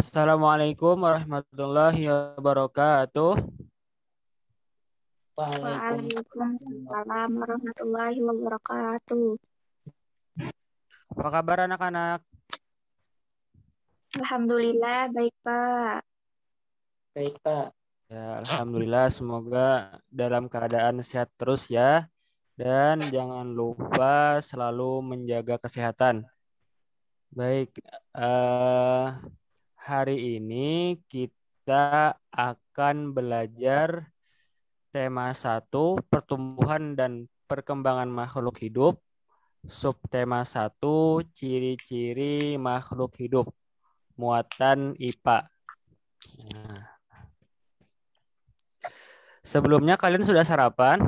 Assalamualaikum warahmatullahi wabarakatuh. Waalaikumsalam Waalaikumsalam. warahmatullahi wabarakatuh. Apa kabar anak-anak? Alhamdulillah baik Pak. Baik, Pak. Ya, alhamdulillah semoga dalam keadaan sehat terus ya. Dan jangan lupa selalu menjaga kesehatan. Baik, hari ini kita akan belajar tema satu pertumbuhan dan perkembangan makhluk hidup. Subtema satu ciri-ciri makhluk hidup. Muatan IPA. Nah, sebelumnya kalian sudah sarapan?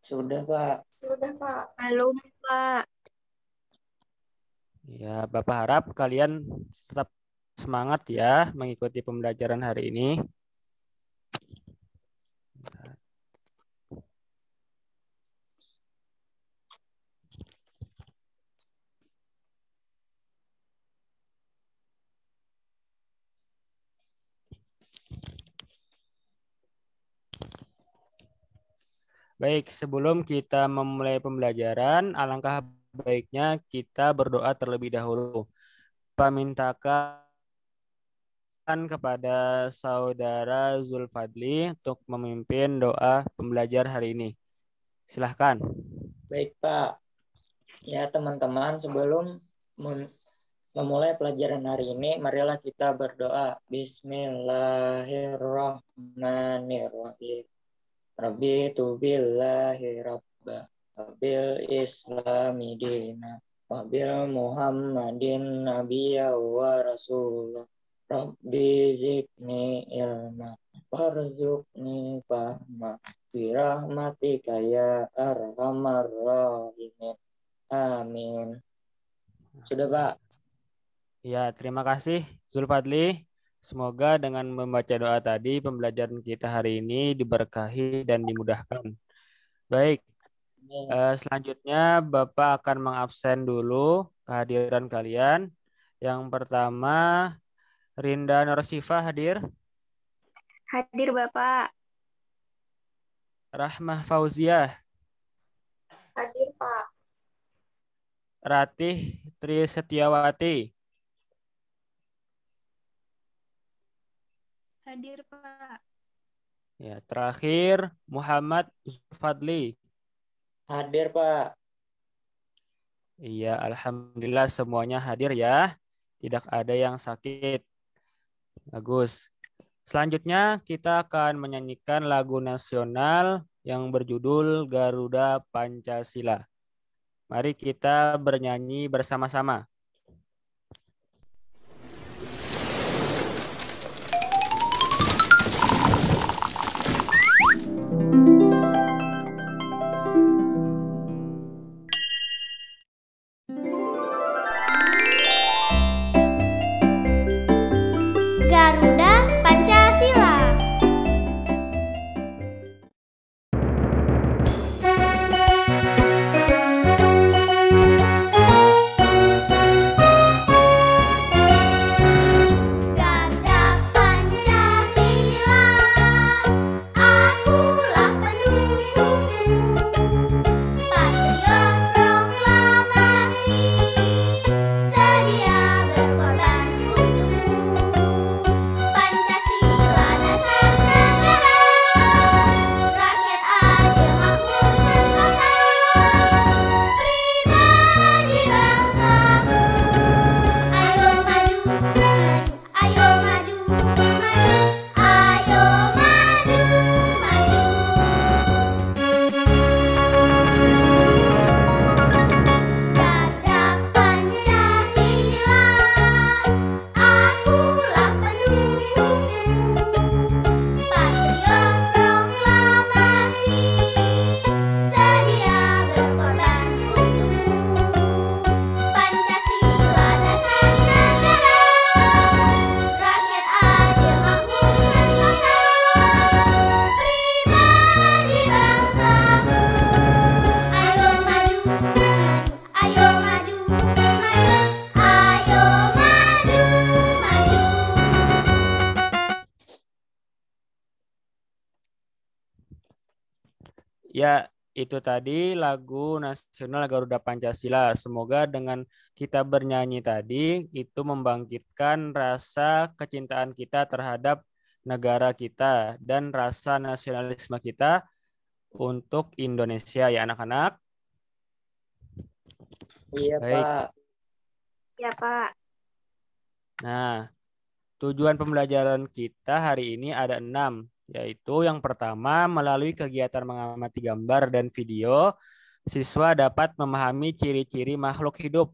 Sudah, Pak. Sudah, Pak. Belum Pak. Ya, Bapak harap kalian tetap semangat ya mengikuti pembelajaran hari ini. Baik, sebelum kita memulai pembelajaran, alangkah baiknya kita berdoa terlebih dahulu. Pamintakan kepada saudara Zulfadli untuk memimpin doa pembelajar hari ini. Silahkan. Baik, Pak. Ya, teman-teman, sebelum memulai pelajaran hari ini, marilah kita berdoa. Bismillahirrahmanirrahim. Rabbi tu billahi rabba, wabil islami dina, wabil muhammadin nabiyya wa rasulullah. Rabbi zidni ilma, warzuqni fahma, birahmatika ya arhamar rahimin. Amin. Sudah, Pak. Ya, terima kasih Zulfadli. Semoga dengan membaca doa tadi pembelajaran kita hari ini diberkahi dan dimudahkan. Baik, selanjutnya Bapak akan mengabsen dulu kehadiran kalian. Yang pertama, Rinda Norsifa hadir. Hadir Bapak. Rahmah Fauziah. Hadir, Pak. Ratih Tri Setiawati. Hadir Pak. Ya, terakhir Muhammad Zulfadli. Hadir, Pak. Iya, alhamdulillah semuanya hadir ya. Tidak ada yang sakit. Bagus. Selanjutnya kita akan menyanyikan lagu nasional yang berjudul Garuda Pancasila. Mari kita bernyanyi bersama-sama. Garuda Pancasila. Ya, itu tadi lagu nasional Garuda Pancasila. Semoga dengan kita bernyanyi tadi itu membangkitkan rasa kecintaan kita terhadap negara kita dan rasa nasionalisme kita untuk Indonesia ya anak-anak. Iya, Baik. Pak. Ya, Pak. Nah, tujuan pembelajaran kita hari ini ada 6, yaitu yang pertama melalui kegiatan mengamati gambar dan video, siswa dapat memahami ciri-ciri makhluk hidup.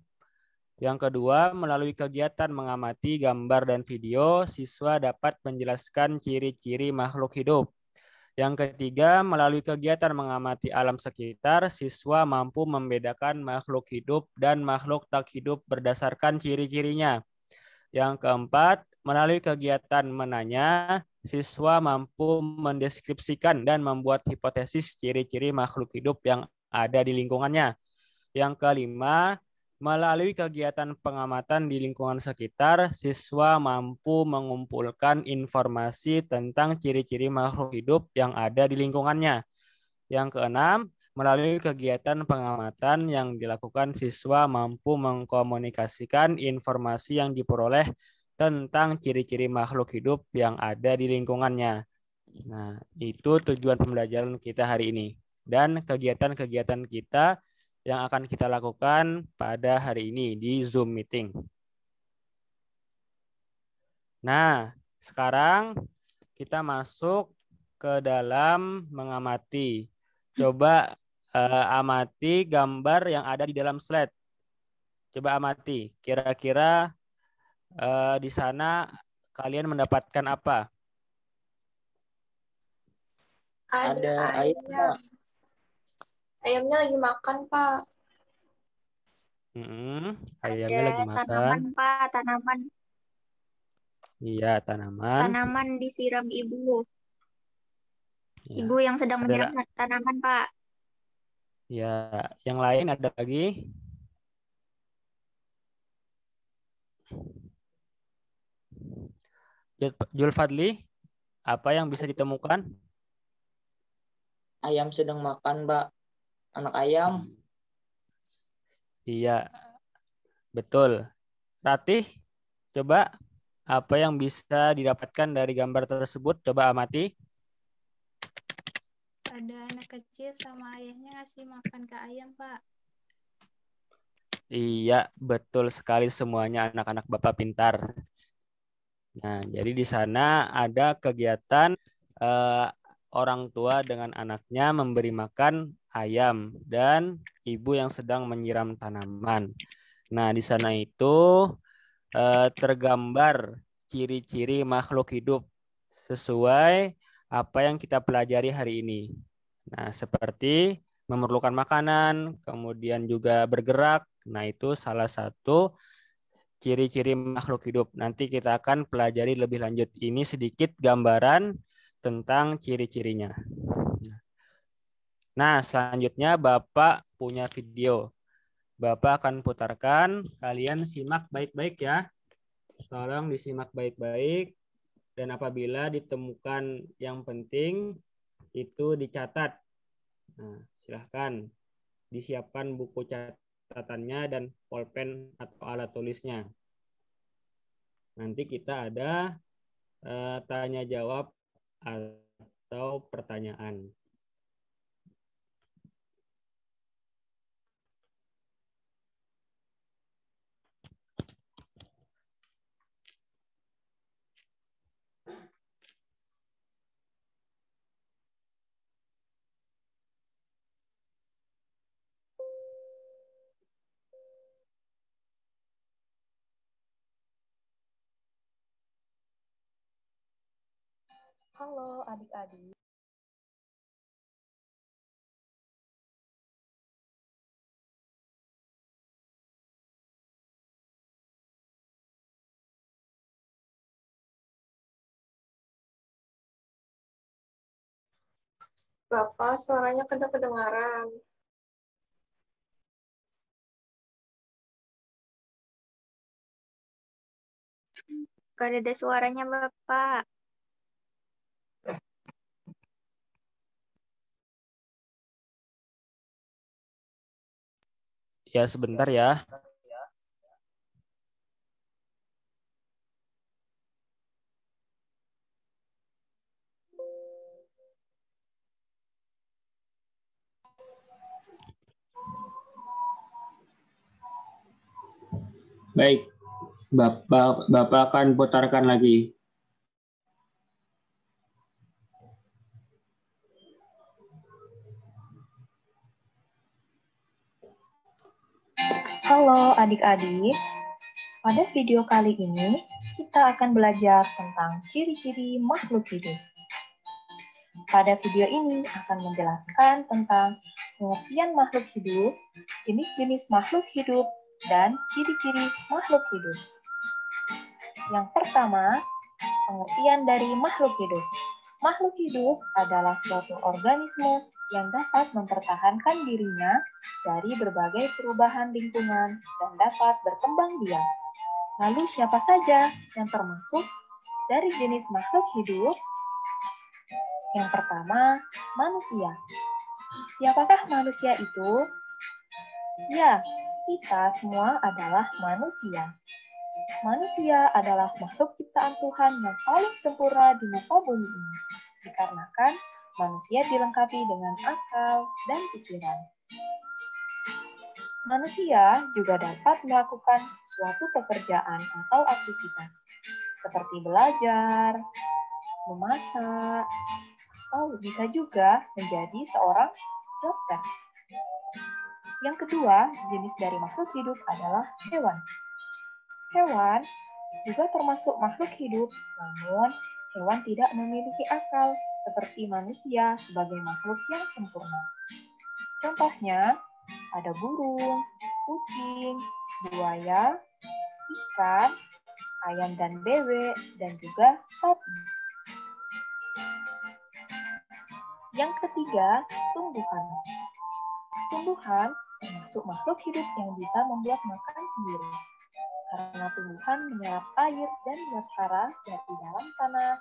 Yang kedua, melalui kegiatan mengamati gambar dan video, siswa dapat menjelaskan ciri-ciri makhluk hidup. Yang ketiga, melalui kegiatan mengamati alam sekitar, siswa mampu membedakan makhluk hidup dan makhluk tak hidup berdasarkan ciri-cirinya. Yang keempat, melalui kegiatan menanya, siswa mampu mendeskripsikan dan membuat hipotesis ciri-ciri makhluk hidup yang ada di lingkungannya. Yang kelima, melalui kegiatan pengamatan di lingkungan sekitar, siswa mampu mengumpulkan informasi tentang ciri-ciri makhluk hidup yang ada di lingkungannya. Yang keenam, melalui kegiatan pengamatan yang dilakukan, siswa mampu mengkomunikasikan informasi yang diperoleh tentang ciri-ciri makhluk hidup yang ada di lingkungannya. Nah, itu tujuan pembelajaran kita hari ini. Dan kegiatan-kegiatan kita yang akan kita lakukan pada hari ini di Zoom meeting. Nah, sekarang kita masuk ke dalam mengamati. Coba amati gambar yang ada di dalam slide. Coba amati. Kira-kira di sana kalian mendapatkan apa? Ada ayam, ayamnya. Pak. Ayamnya lagi makan, Pak. Ayamnya Ada lagi makan. tanaman, Pak. Tanaman. Iya, tanaman. Tanaman disiram ibu. Ya. Ibu yang sedang menyiram tanaman, Pak. Ya, yang lain ada lagi? Julfadli, apa yang bisa ditemukan? Ayam sedang makan, Pak. Anak ayam. Iya, betul. Ratih, coba apa yang bisa didapatkan dari gambar tersebut? Coba amati. Ada anak kecil sama ayahnya ngasih makan ke ayam, Pak. Iya, betul sekali semuanya anak-anak Bapak pintar. Nah, jadi di sana ada kegiatan orang tua dengan anaknya memberi makan ayam dan ibu yang sedang menyiram tanaman. Nah, di sana itu tergambar ciri-ciri makhluk hidup sesuai apa yang kita pelajari hari ini. Nah, seperti memerlukan makanan, kemudian juga bergerak. Nah, itu salah satu ciri-ciri makhluk hidup. Nanti kita akan pelajari lebih lanjut. Ini sedikit gambaran tentang ciri-cirinya. Nah, selanjutnya Bapak punya video. Bapak akan putarkan. Kalian simak baik-baik ya. Tolong disimak baik-baik. Dan apabila ditemukan yang penting, itu dicatat. Nah, silahkan disiapkan buku catatannya dan pulpen atau alat tulisnya. Nanti kita ada tanya jawab atau pertanyaan. Halo, adik-adik. Bapak, suaranya kedengaran. Gak ada suaranya, Bapak. Ya, sebentar ya. Baik, Bapak akan putarkan lagi. Halo adik-adik, pada video kali ini kita akan belajar tentang ciri-ciri makhluk hidup. Pada video ini akan menjelaskan tentang pengertian makhluk hidup, jenis-jenis makhluk hidup, dan ciri-ciri makhluk hidup. Yang pertama, pengertian dari makhluk hidup. Makhluk hidup adalah suatu organisme yang dapat mempertahankan dirinya dari berbagai perubahan lingkungan dan dapat berkembang biak. Lalu siapa saja yang termasuk dari jenis makhluk hidup? Yang pertama, manusia. Siapakah manusia itu? Ya, kita semua adalah manusia. Manusia adalah makhluk ciptaan Tuhan yang paling sempurna di muka bumi ini, dikarenakan manusia dilengkapi dengan akal dan pikiran. Manusia juga dapat melakukan suatu pekerjaan atau aktivitas, seperti belajar, memasak, atau bisa juga menjadi seorang dokter. Yang kedua, jenis dari makhluk hidup adalah hewan. Hewan juga termasuk makhluk hidup, namun hewan tidak memiliki akal seperti manusia sebagai makhluk yang sempurna. Contohnya, ada burung, kucing, buaya, ikan, ayam dan bebek, dan juga sapi. Yang ketiga, tumbuhan. Tumbuhan termasuk makhluk hidup yang bisa membuat makan sendiri. Karena tumbuhan menyerap air dan zat hara dari dalam tanah,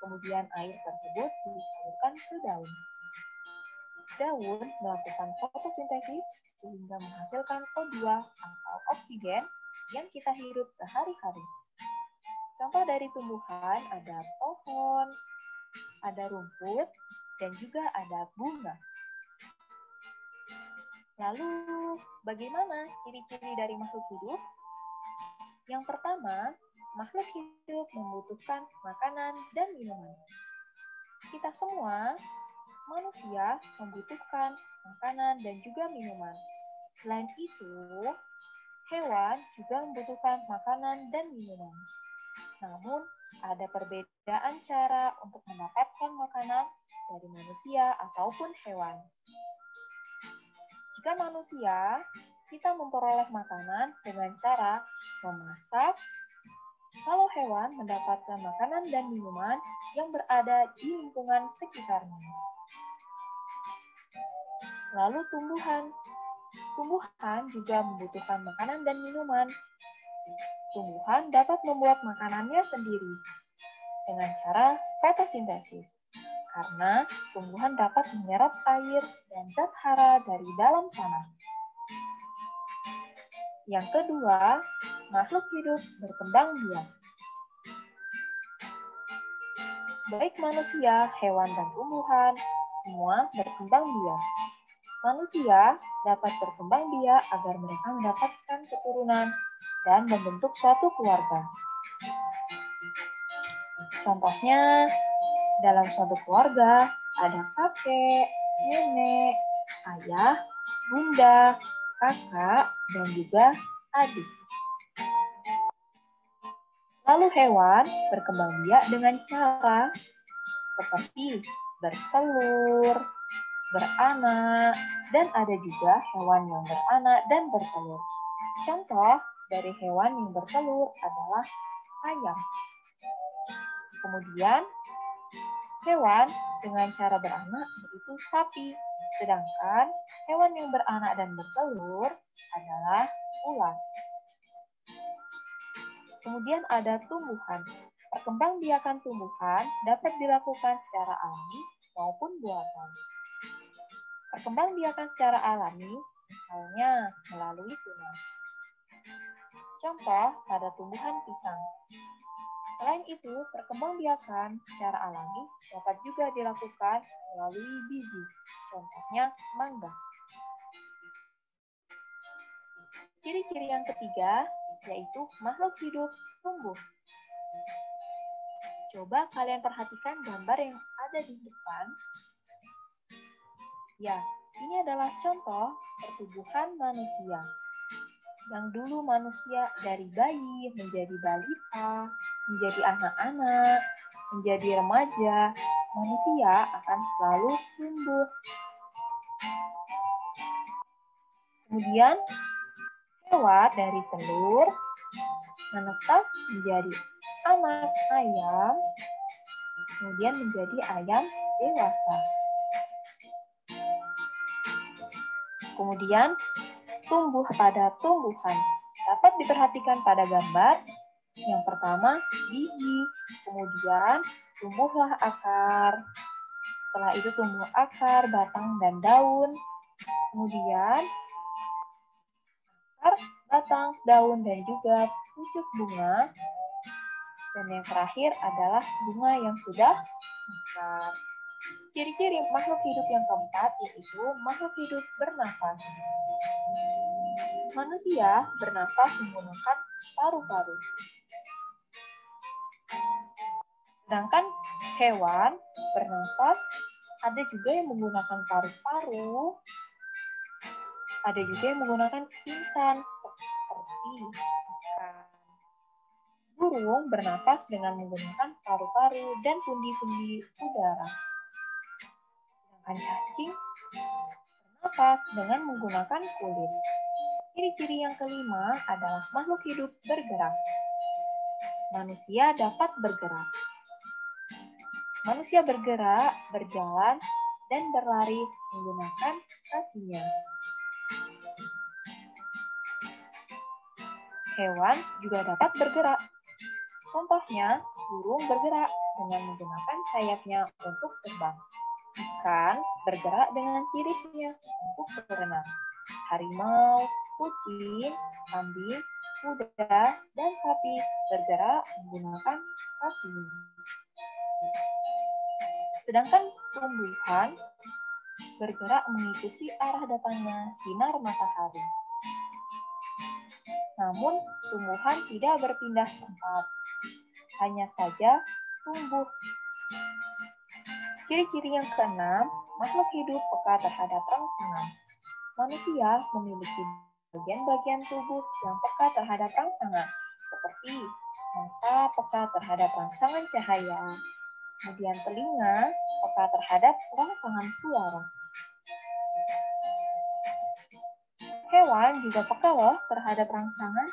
kemudian air tersebut disalurkan ke daun. Daun melakukan fotosintesis sehingga menghasilkan O2 atau oksigen yang kita hirup sehari-hari. Contoh dari tumbuhan ada pohon, ada rumput, dan juga ada bunga. Lalu, bagaimana ciri-ciri dari makhluk hidup? Yang pertama, makhluk hidup membutuhkan makanan dan minuman. Kita semua, manusia, membutuhkan makanan dan juga minuman. Selain itu, hewan juga membutuhkan makanan dan minuman. Namun, ada perbedaan cara untuk mendapatkan makanan dari manusia ataupun hewan. Jika manusia, kita memperoleh makanan dengan cara memasak. Kalau hewan mendapatkan makanan dan minuman yang berada di lingkungan sekitarnya. Lalu tumbuhan. Tumbuhan juga membutuhkan makanan dan minuman. Tumbuhan dapat membuat makanannya sendiri dengan cara fotosintesis. Karena tumbuhan dapat menyerap air dan zat hara dari dalam tanah. Yang kedua, makhluk hidup berkembang biak. Baik manusia, hewan, dan tumbuhan, semua berkembang biak. Manusia dapat berkembang biak agar mereka mendapatkan keturunan dan membentuk suatu keluarga. Contohnya, dalam suatu keluarga ada kakek, nenek, ayah, bunda, kakak, dan juga adik. Lalu hewan berkembang biak dengan cara seperti bertelur, beranak, dan ada juga hewan yang beranak dan bertelur. Contoh dari hewan yang bertelur adalah ayam. Kemudian, hewan dengan cara beranak yaitu sapi, sedangkan hewan yang beranak dan bertelur adalah ular. Kemudian ada tumbuhan. Perkembangbiakan tumbuhan dapat dilakukan secara alami maupun buatan. Perkembangbiakan secara alami misalnya melalui tunas. Contoh pada tumbuhan pisang. Selain itu, perkembangbiakan secara alami dapat juga dilakukan melalui biji, contohnya mangga. Ciri-ciri yang ketiga yaitu makhluk hidup tumbuh. Coba kalian perhatikan gambar yang ada di depan. Ya, ini adalah contoh pertumbuhan manusia. Yang dulu manusia dari bayi menjadi balita, menjadi anak-anak, menjadi remaja, manusia akan selalu tumbuh. Kemudian, hewan dari telur menetas menjadi anak ayam, kemudian menjadi ayam dewasa. Kemudian, tumbuh pada tumbuhan dapat diperhatikan pada gambar. Yang pertama, biji, kemudian tumbuhlah akar. Setelah itu tumbuh akar, batang, dan daun. Kemudian, akar, batang, daun, dan juga pucuk bunga. Dan yang terakhir adalah bunga yang sudah mekar. Ciri-ciri makhluk hidup yang keempat yaitu makhluk hidup bernafas. Manusia bernafas menggunakan paru-paru. Sedangkan hewan bernafas ada juga yang menggunakan paru-paru, ada juga yang menggunakan insan seperti ikan. Burung bernafas dengan menggunakan paru-paru dan pundi-pundi udara. Sedangkan cacing bernafas dengan menggunakan kulit. Ciri-ciri yang kelima adalah makhluk hidup bergerak. Manusia dapat bergerak. Manusia bergerak, berjalan, dan berlari menggunakan kakinya. Hewan juga dapat bergerak. Contohnya, burung bergerak dengan menggunakan sayapnya untuk terbang. Ikan bergerak dengan siripnya untuk berenang. Harimau, kucing, kambing, kuda, dan sapi bergerak menggunakan kakinya. Sedangkan tumbuhan bergerak mengikuti arah datangnya sinar matahari. Namun, tumbuhan tidak berpindah tempat, hanya saja tumbuh. Ciri-ciri yang keenam, makhluk hidup peka terhadap rangsangan. Manusia memiliki bagian-bagian tubuh yang peka terhadap rangsangan, seperti mata peka terhadap rangsangan cahaya, kemudian telinga peka terhadap rangsangan suara. Hewan juga peka loh terhadap rangsangan,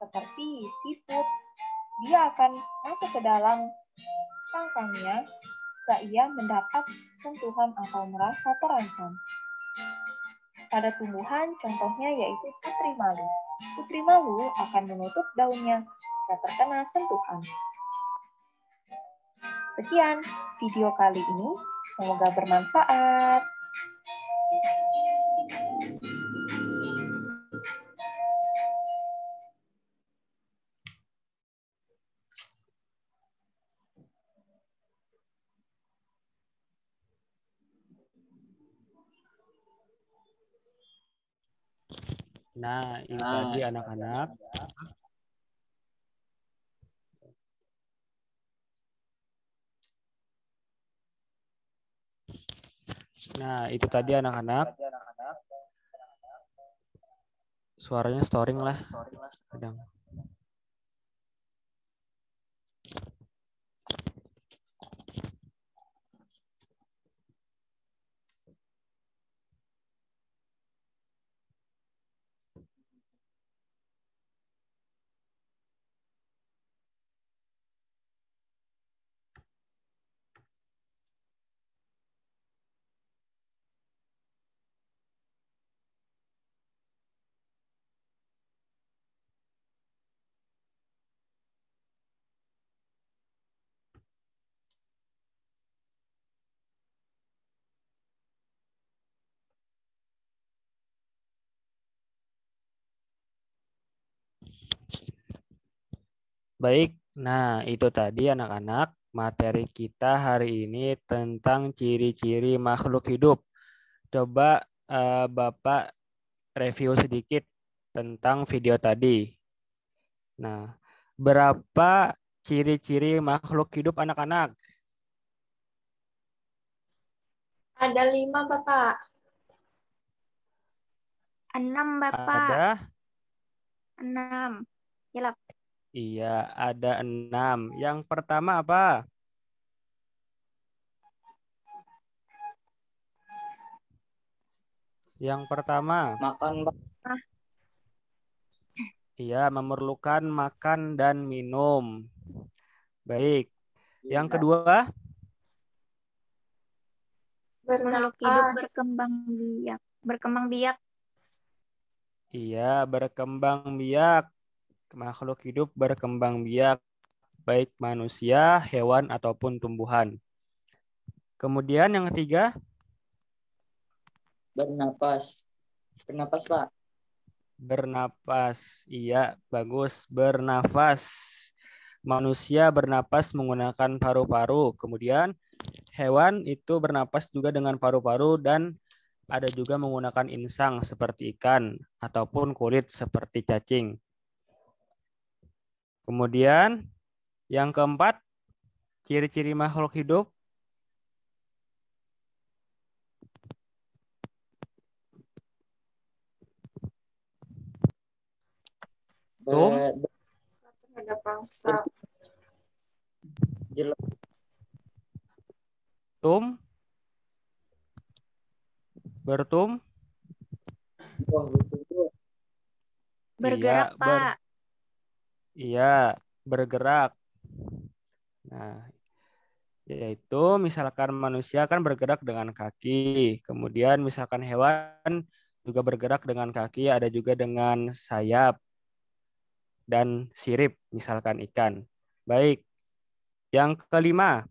seperti siput. Dia akan masuk ke dalam cangkangnya jika ia mendapat sentuhan atau merasa terancam. Pada tumbuhan, contohnya yaitu putri malu. Putri malu akan menutup daunnya jika terkena sentuhan. Sekian video kali ini, semoga bermanfaat. Nah, ini tadi anak-anak. Nah, itu tadi anak-anak. Suaranya storing lah. Kadang. Baik, nah itu tadi anak-anak materi kita hari ini tentang ciri-ciri makhluk hidup. Coba Bapak review sedikit tentang video tadi. Nah, berapa ciri-ciri makhluk hidup anak-anak? Ada 5, Bapak. 6, Bapak. Ada? 6. Yelap. Iya, ada 6. Yang pertama apa? Yang pertama, Makan, Pak. iya, memerlukan makan dan minum. Baik. Yang kedua, Makhluk hidup Bernapas. berkembang biak. iya, berkembang biak. Makhluk hidup berkembang biak, baik manusia, hewan, ataupun tumbuhan. Kemudian yang ketiga, Bernapas. Bernapas, Pak. bernapas. Iya, bagus. Bernafas. Manusia bernapas menggunakan paru-paru. Kemudian hewan itu bernapas juga dengan paru-paru dan ada juga menggunakan insang seperti ikan ataupun kulit seperti cacing. Kemudian yang keempat, ciri-ciri makhluk hidup. Tum, Terhadap rangsa. Jelas. tum, bertum. Wah, betul. Bergerak, Iya, Pak. iya, bergerak. Nah, yaitu misalkan manusia kan bergerak dengan kaki, kemudian misalkan hewan juga bergerak dengan kaki, ada juga dengan sayap dan sirip, misalkan ikan. Baik, yang kelima,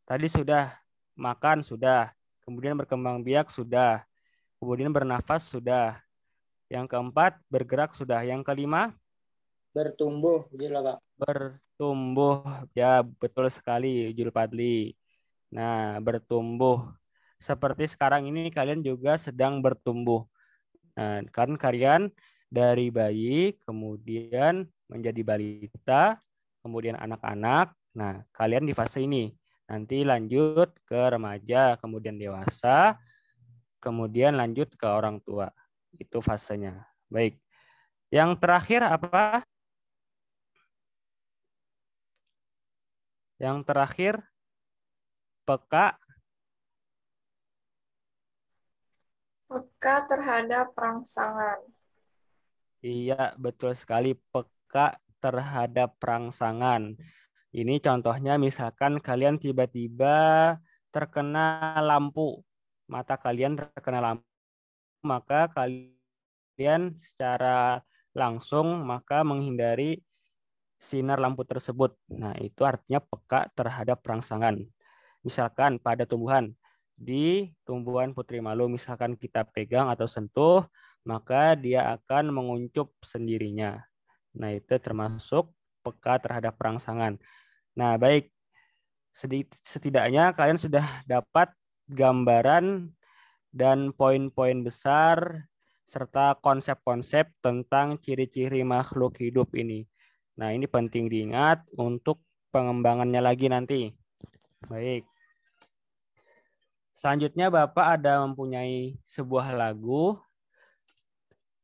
tadi sudah makan, sudah, kemudian berkembang biak, sudah, kemudian bernafas, sudah. Yang keempat, bergerak, sudah. Yang kelima, Bertumbuh, jelas, Pak. bertumbuh. Ya, betul sekali, Julpadli. Nah, bertumbuh. Seperti sekarang ini kalian juga sedang bertumbuh. Nah, kan kalian dari bayi, kemudian menjadi balita, kemudian anak-anak. Nah, kalian di fase ini. Nanti lanjut ke remaja, kemudian dewasa, kemudian lanjut ke orang tua. Itu fasenya. Baik. Yang terakhir apa? Yang terakhir, peka. Peka terhadap rangsangan. Iya, betul sekali. Peka terhadap rangsangan. Ini contohnya misalkan kalian tiba-tiba terkena lampu. Mata kalian terkena lampu, maka kalian secara langsung maka menghindari sinar lampu tersebut. Nah, itu artinya peka terhadap rangsangan. Misalkan pada tumbuhan, di tumbuhan putri malu, misalkan kita pegang atau sentuh, maka dia akan menguncup sendirinya. Nah, itu termasuk peka terhadap rangsangan. Nah, baik. Setidaknya kalian sudah dapat gambaran dan poin-poin besar serta konsep-konsep tentang ciri-ciri makhluk hidup ini. Nah, ini penting diingat untuk pengembangannya lagi nanti. Baik. Selanjutnya Bapak ada mempunyai sebuah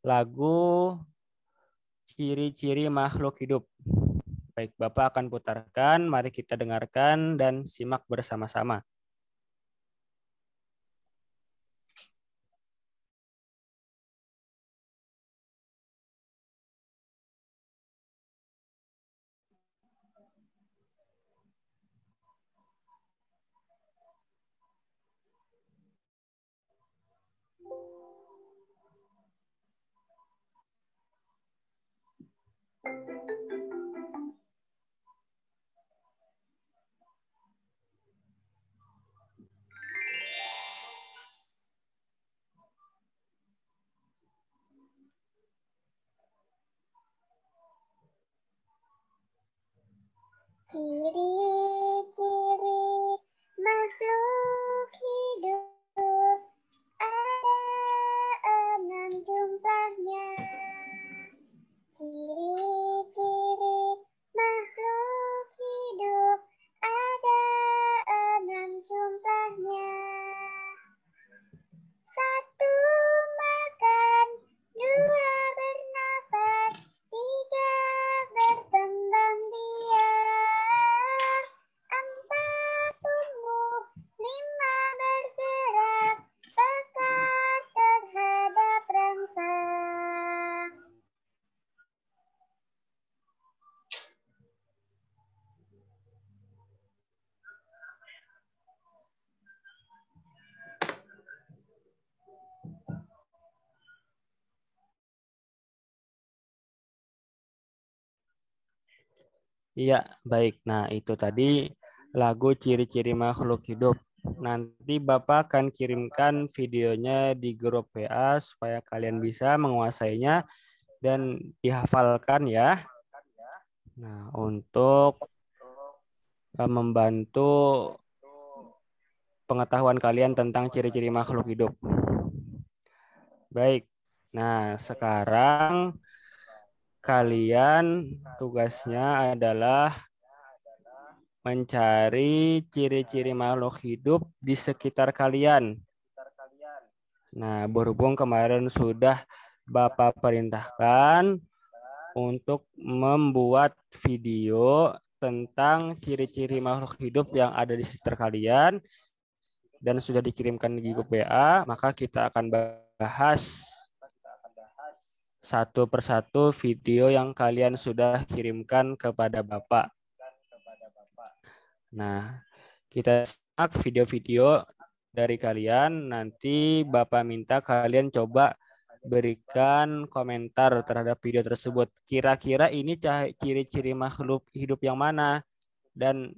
lagu ciri-ciri makhluk hidup. Baik, Bapak akan putarkan, mari kita dengarkan dan simak bersama-sama. Ciri-ciri makhluk hidup ada 6 jumlahnya. Ciri-ciri makhluk hidup ada 6 jumlahnya. 1. Makan, 2. Bernafas, 3. Berkembang biak, 4. Tumbuh, 5. Bergerak, pekat terhadap rangsang. Iya, baik. Nah, itu tadi lagu ciri-ciri makhluk hidup. Nanti Bapak akan kirimkan videonya di grup WA supaya kalian bisa menguasainya dan dihafalkan ya. Nah, untuk membantu pengetahuan kalian tentang ciri-ciri makhluk hidup. Baik. Nah, sekarang kalian tugasnya adalah mencari ciri-ciri makhluk hidup di sekitar kalian. Nah, berhubung kemarin sudah Bapak perintahkan untuk membuat video tentang ciri-ciri makhluk hidup yang ada di sekitar kalian dan sudah dikirimkan di grup WA, maka kita akan bahas satu persatu video yang kalian sudah kirimkan kepada Bapak. Nah, kita simak video-video dari kalian. Nanti Bapak minta kalian coba berikan komentar terhadap video tersebut. Kira-kira ini ciri-ciri makhluk hidup yang mana? Dan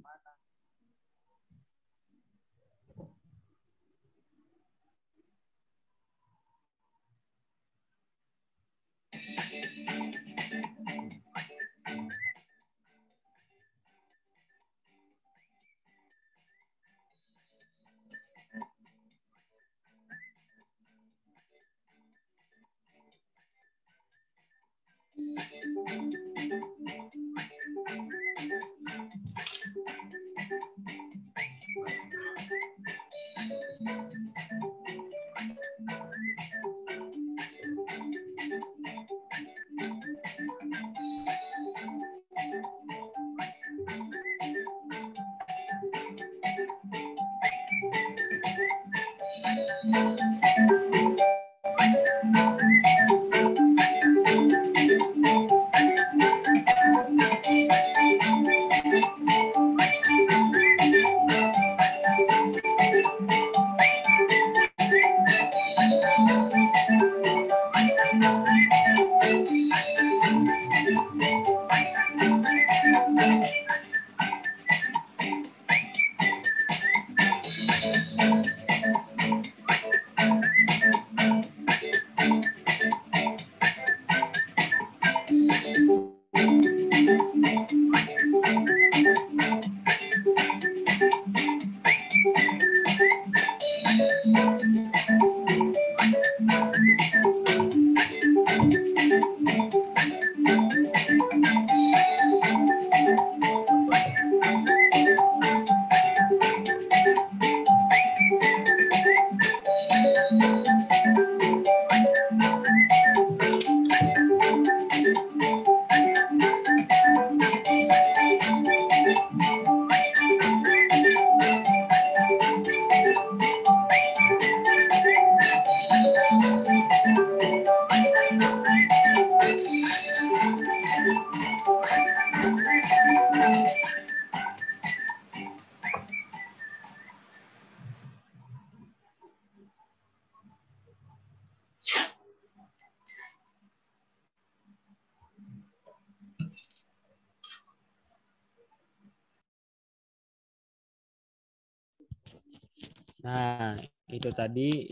nah, itu tadi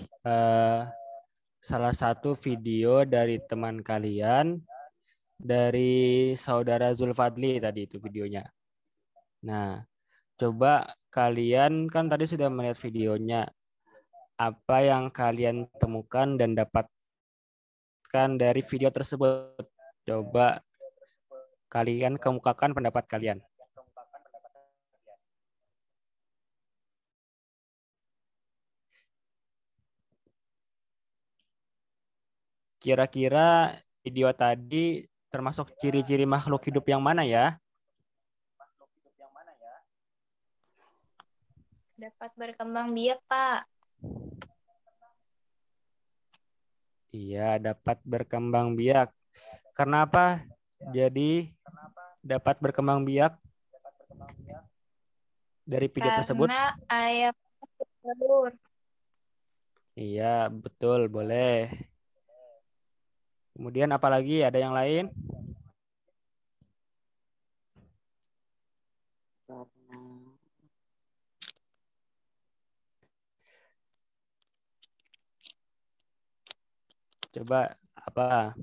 salah satu video dari teman kalian, dari saudara Zulfadli tadi itu videonya. Nah, coba kalian kan tadi sudah melihat videonya. Apa yang kalian temukan dan dapatkan dari video tersebut? Coba kalian kemukakan pendapat kalian. Kira-kira video tadi termasuk ciri-ciri makhluk hidup yang mana ya? Dapat berkembang biak, Pak. Iya, dapat berkembang biak. Kenapa jadi dapat berkembang biak dari video tersebut? Karena ayam bertelur. Iya, betul, boleh. Kemudian apalagi ada yang lain? Coba apa?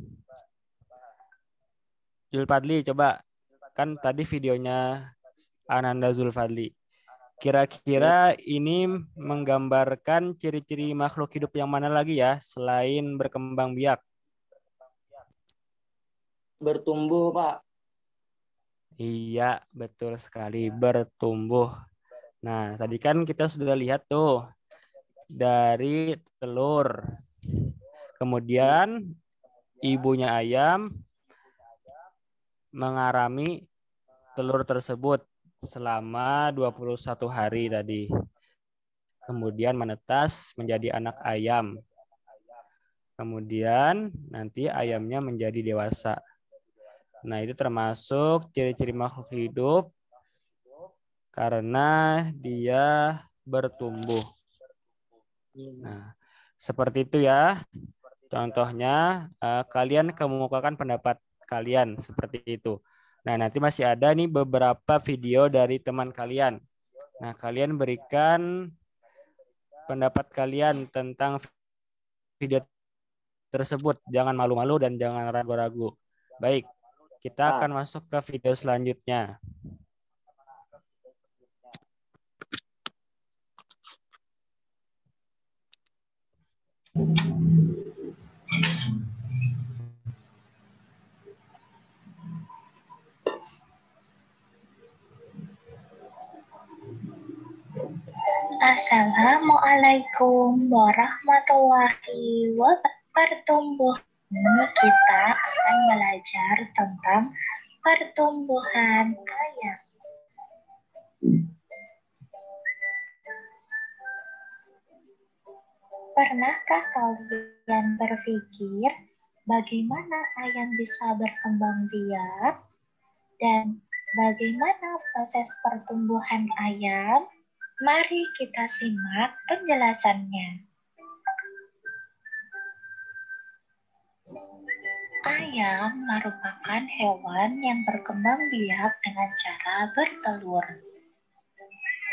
Zulfadli, coba. Kan tadi videonya Ananda Zulfadli. Kira-kira ini menggambarkan ciri-ciri makhluk hidup yang mana lagi ya selain berkembang biak? Bertumbuh, Pak. Iya, betul sekali. Bertumbuh. Nah, tadi kan kita sudah lihat tuh dari telur. Kemudian ibunya ayam mengarami telur tersebut selama 21 hari tadi. Kemudian menetas menjadi anak ayam. Kemudian nanti ayamnya menjadi dewasa. Nah, itu termasuk ciri-ciri makhluk hidup karena dia bertumbuh. Nah, seperti itu ya. Contohnya, kalian kemukakan pendapat kalian seperti itu. Nah, nanti masih ada nih beberapa video dari teman kalian. Nah, kalian berikan pendapat kalian tentang video tersebut. Jangan malu-malu dan jangan ragu-ragu. Baik, kita akan masuk ke video selanjutnya. Assalamualaikum warahmatullahi wabarakatuh. Kita akan belajar tentang pertumbuhan ayam. Pernahkah kalian berpikir bagaimana ayam bisa berkembang biak dan bagaimana proses pertumbuhan ayam? Mari kita simak penjelasannya. Ayam merupakan hewan yang berkembang biak dengan cara bertelur.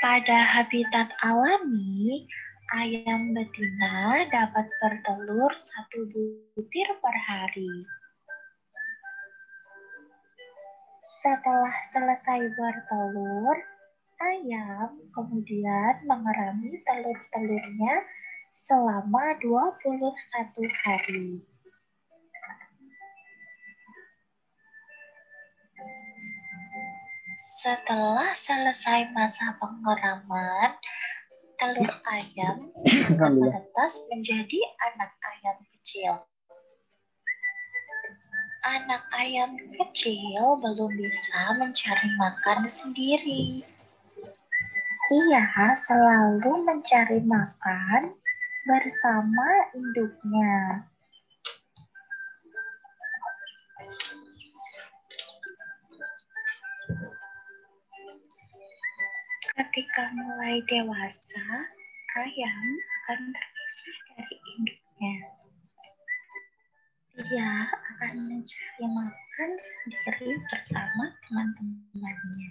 Pada habitat alami, ayam betina dapat bertelur 1 butir per hari. Setelah selesai bertelur, ayam kemudian mengerami telur-telurnya selama 21 hari. Setelah selesai masa pengeraman, telur ayam akan menetas menjadi anak ayam kecil. Anak ayam kecil belum bisa mencari makan sendiri. Ia selalu mencari makan bersama induknya. Ketika mulai dewasa, ayam akan terpisah dari induknya. Dia akan mencari makan sendiri bersama teman-temannya.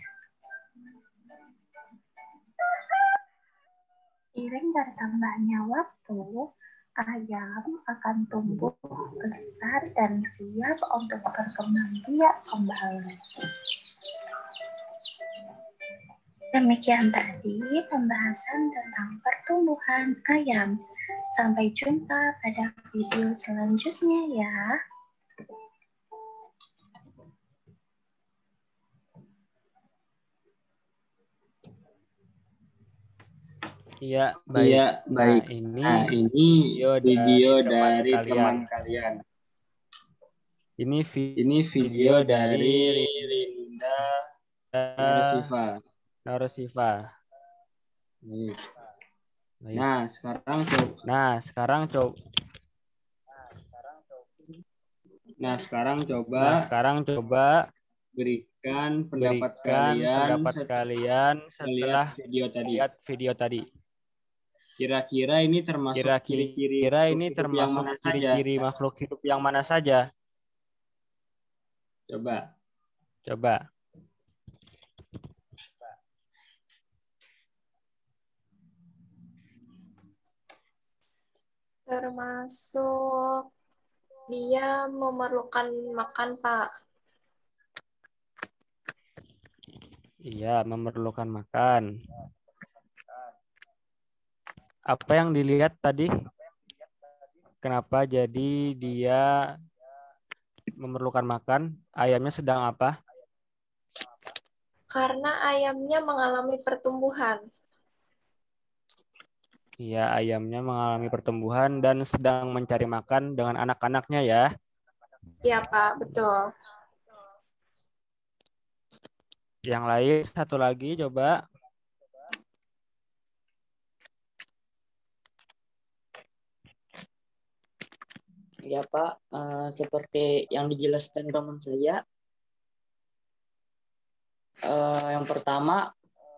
Seiring bertambahnya waktu, ayam akan tumbuh besar dan siap untuk berkembang biak kembali. Demikian tadi pembahasan tentang pertumbuhan ayam. Sampai jumpa pada video selanjutnya ya. Iya, baik. Iya, Nah, baik. ini Nah, ini video dari teman kalian. Ini Ini video dari Rinda Narasifa. Narasifa. Baik. Baik. Nah, sekarang coba. Nah, sekarang coba berikan pendapat kalian setelah lihat video tadi. Kira-kira ini termasuk ciri-ciri makhluk hidup yang mana saja? Coba. Termasuk dia memerlukan makan, Pak. Iya, memerlukan makan. Apa yang dilihat tadi? Kenapa jadi dia memerlukan makan? Ayamnya sedang apa? Karena ayamnya mengalami pertumbuhan. Iya, ayamnya mengalami pertumbuhan dan sedang mencari makan dengan anak-anaknya ya. Iya, Pak, betul. Yang lain, satu lagi coba. Ya Pak, seperti yang dijelaskan teman saya, yang pertama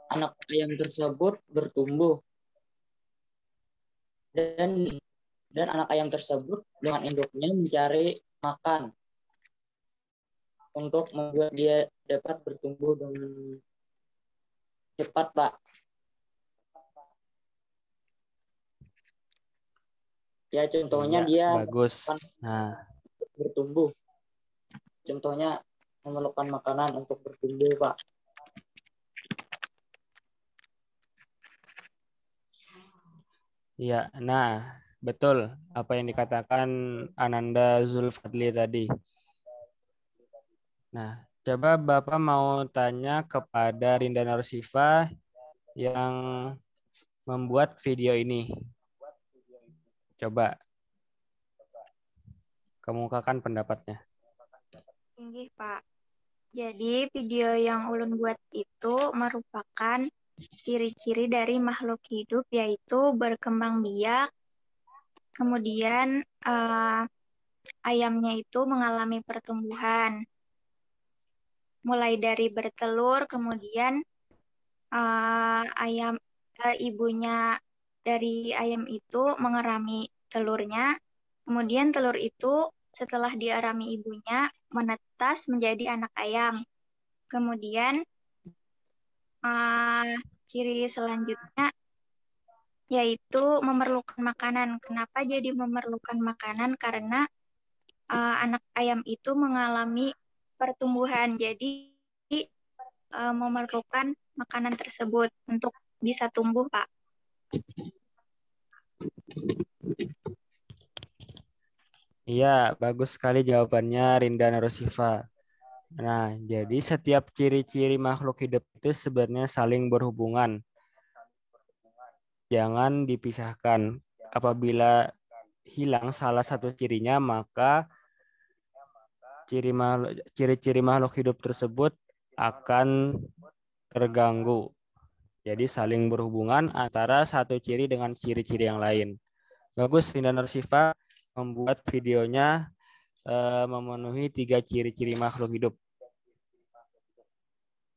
anak ayam tersebut bertumbuh dan anak ayam tersebut dengan induknya mencari makan untuk membuat dia dapat bertumbuh dengan cepat, Pak. Ya contohnya Iya, dia bagus. Nah, bertumbuh. Contohnya memerlukan makanan untuk bertumbuh, Pak. iya. Nah, betul apa yang dikatakan Ananda Zulfadli tadi. Nah, coba Bapak mau tanya kepada Rinda Narsifa yang membuat video ini. Coba kemukakan pendapatnya. Tinggi, Pak. Jadi video yang ulun buat itu merupakan ciri-ciri dari makhluk hidup, yaitu berkembang biak, kemudian ayamnya itu mengalami pertumbuhan, mulai dari bertelur, kemudian ibunya dari ayam itu mengerami telurnya, kemudian telur itu setelah diarami ibunya menetas menjadi anak ayam. Kemudian ciri selanjutnya yaitu memerlukan makanan. Kenapa jadi memerlukan makanan? Karena anak ayam itu mengalami pertumbuhan, jadi memerlukan makanan tersebut untuk bisa tumbuh, Pak. Iya, bagus sekali jawabannya Rinda Narusifa. Nah, jadi setiap ciri-ciri makhluk hidup itu sebenarnya saling berhubungan. Jangan dipisahkan. Apabila hilang salah satu cirinya, maka ciri-ciri makhluk hidup tersebut akan terganggu. Jadi saling berhubungan antara satu ciri dengan ciri-ciri yang lain. Bagus, Rinda Narsifa membuat videonya memenuhi 3 ciri-ciri makhluk hidup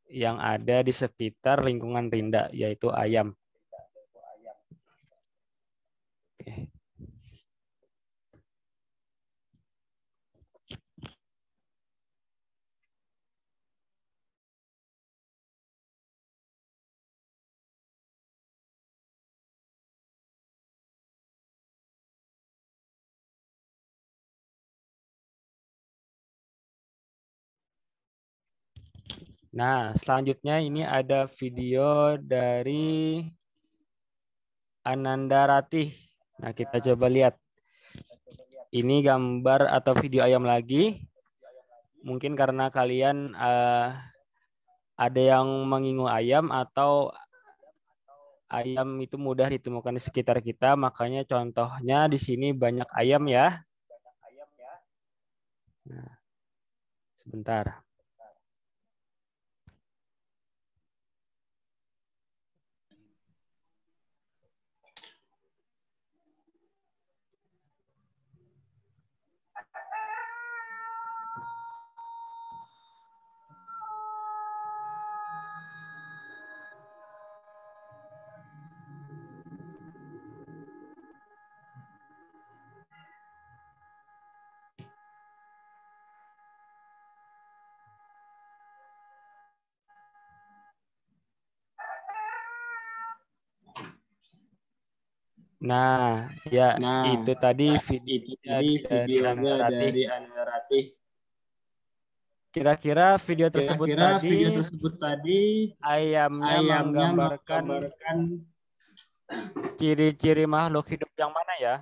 yang ada di sekitar lingkungan Rinda, yaitu ayam. Oke. Nah, selanjutnya ini ada video dari Ananda Ratih. Nah, kita coba lihat. Ini gambar atau video ayam lagi. Mungkin karena kalian ada yang mengingu ayam atau ayam itu mudah ditemukan di sekitar kita, makanya contohnya di sini banyak ayam ya. Nah, sebentar. Nah, ya itu tadi videonya dari Ananda Ratih. Kira-kira video tersebut tadi ayamnya menggambarkan ciri-ciri makhluk hidup yang mana ya?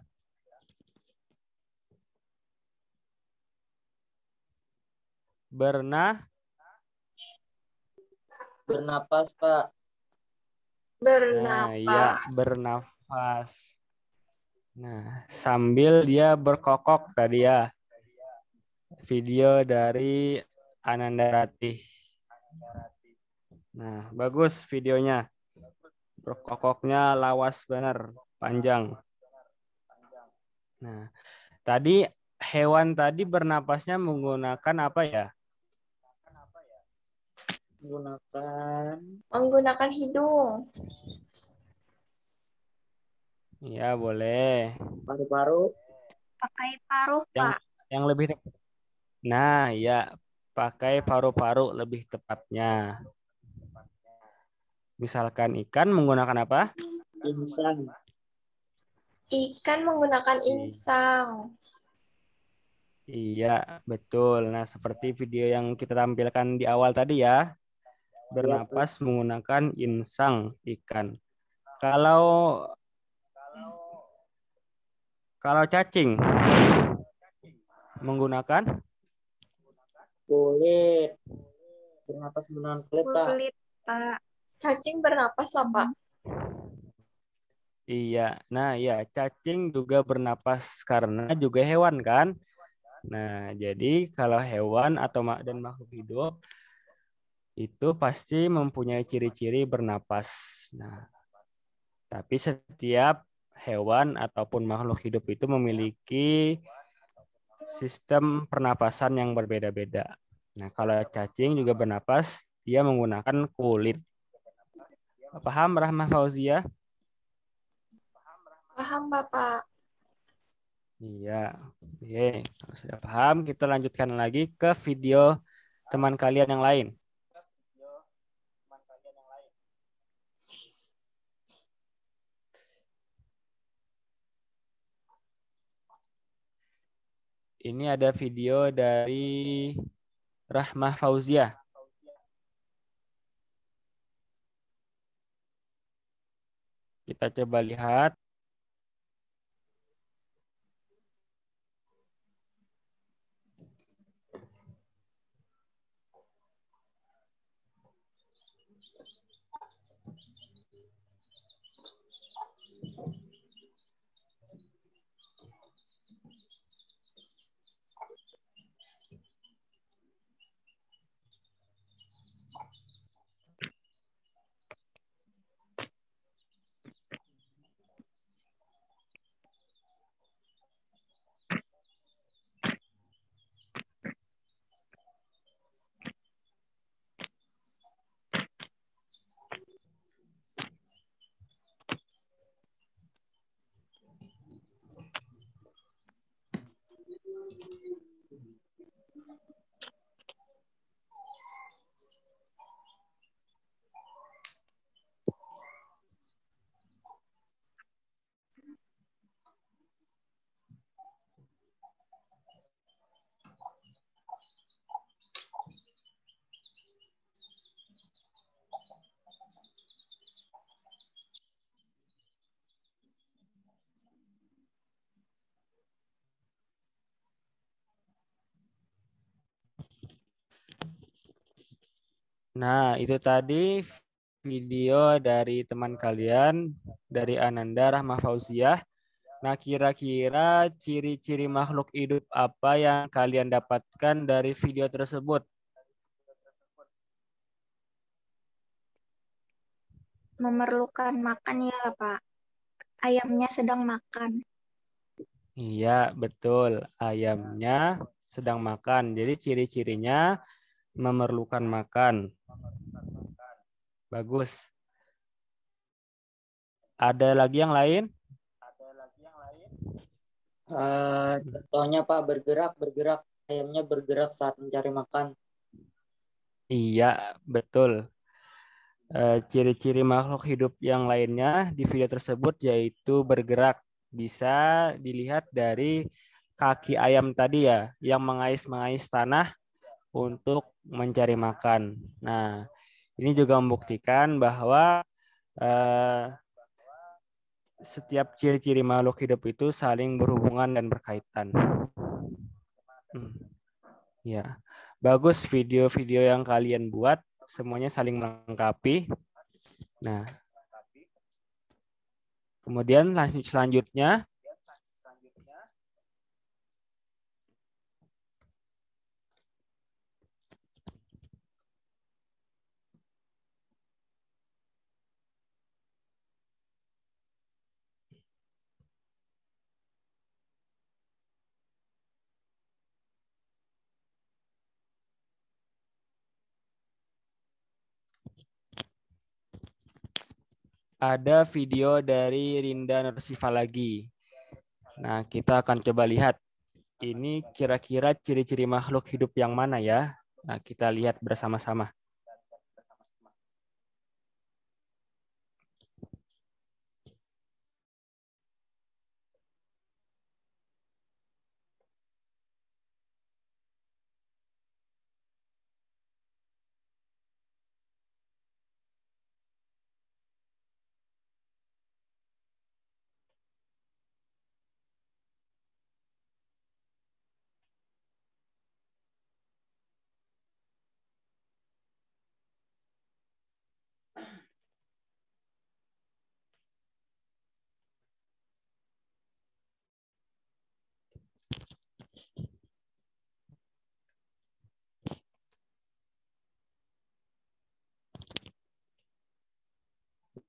Bernapas, Pak. Nah, ya bernafas. Nah, sambil dia berkokok tadi ya. Video dari Ananda Ratih. Nah, bagus videonya. Berkokoknya lawas benar, panjang. Nah, tadi hewan tadi bernapasnya menggunakan apa ya? Menggunakan hidung. Iya, boleh. Paru-paru. Pakai paruh, Pak. Yang lebih tepat. Nah, ya, pakai paru-paru lebih tepatnya. Misalkan ikan menggunakan apa? Insang. Ikan menggunakan insang. Iya, betul. Nah, seperti video yang kita tampilkan di awal tadi ya. Bernapas menggunakan insang ikan. Kalau cacing menggunakan kulit. Bernapas menggunakan kulit, Pak. Kulit, Pak. Cacing bernapas lah, Pak. Iya. Nah, ya, cacing juga bernapas karena juga hewan kan? Nah, jadi kalau hewan atau dan makhluk hidup itu pasti mempunyai ciri-ciri bernapas. Nah, tapi setiap hewan ataupun makhluk hidup itu memiliki sistem pernapasan yang berbeda-beda. Nah, kalau cacing juga bernapas, dia menggunakan kulit. Paham, Rahmah Fauzia? Paham, Bapak. Iya. Oke, kalau sudah paham, kita lanjutkan lagi ke video teman kalian yang lain. Ini ada video dari Rahmah Fauzia. Kita coba lihat. Nah, itu tadi video dari teman kalian, dari Ananda Rahma Fauziah. Nah, kira-kira ciri-ciri makhluk hidup apa yang kalian dapatkan dari video tersebut? Memerlukan makan ya, Pak. Ayamnya sedang makan. Iya, betul. Ayamnya sedang makan. Jadi ciri-cirinya memerlukan makan. Bagus. Ada lagi yang lain? Contohnya Pak, bergerak. Ayamnya bergerak saat mencari makan. Iya, betul. Ciri-ciri makhluk hidup yang lainnya di video tersebut yaitu bergerak. Bisa dilihat dari kaki ayam tadi ya, yang mengais-mengais tanah untuk mencari makan. Nah, ini juga membuktikan bahwa setiap ciri-ciri makhluk hidup itu saling berhubungan dan berkaitan. Ya, bagus video-video yang kalian buat, semuanya saling melengkapi. Nah, kemudian selanjutnya ada video dari Rinda Nursifa lagi. Nah, kita akan coba lihat. Ini kira-kira ciri-ciri makhluk hidup yang mana ya? Nah, kita lihat bersama-sama.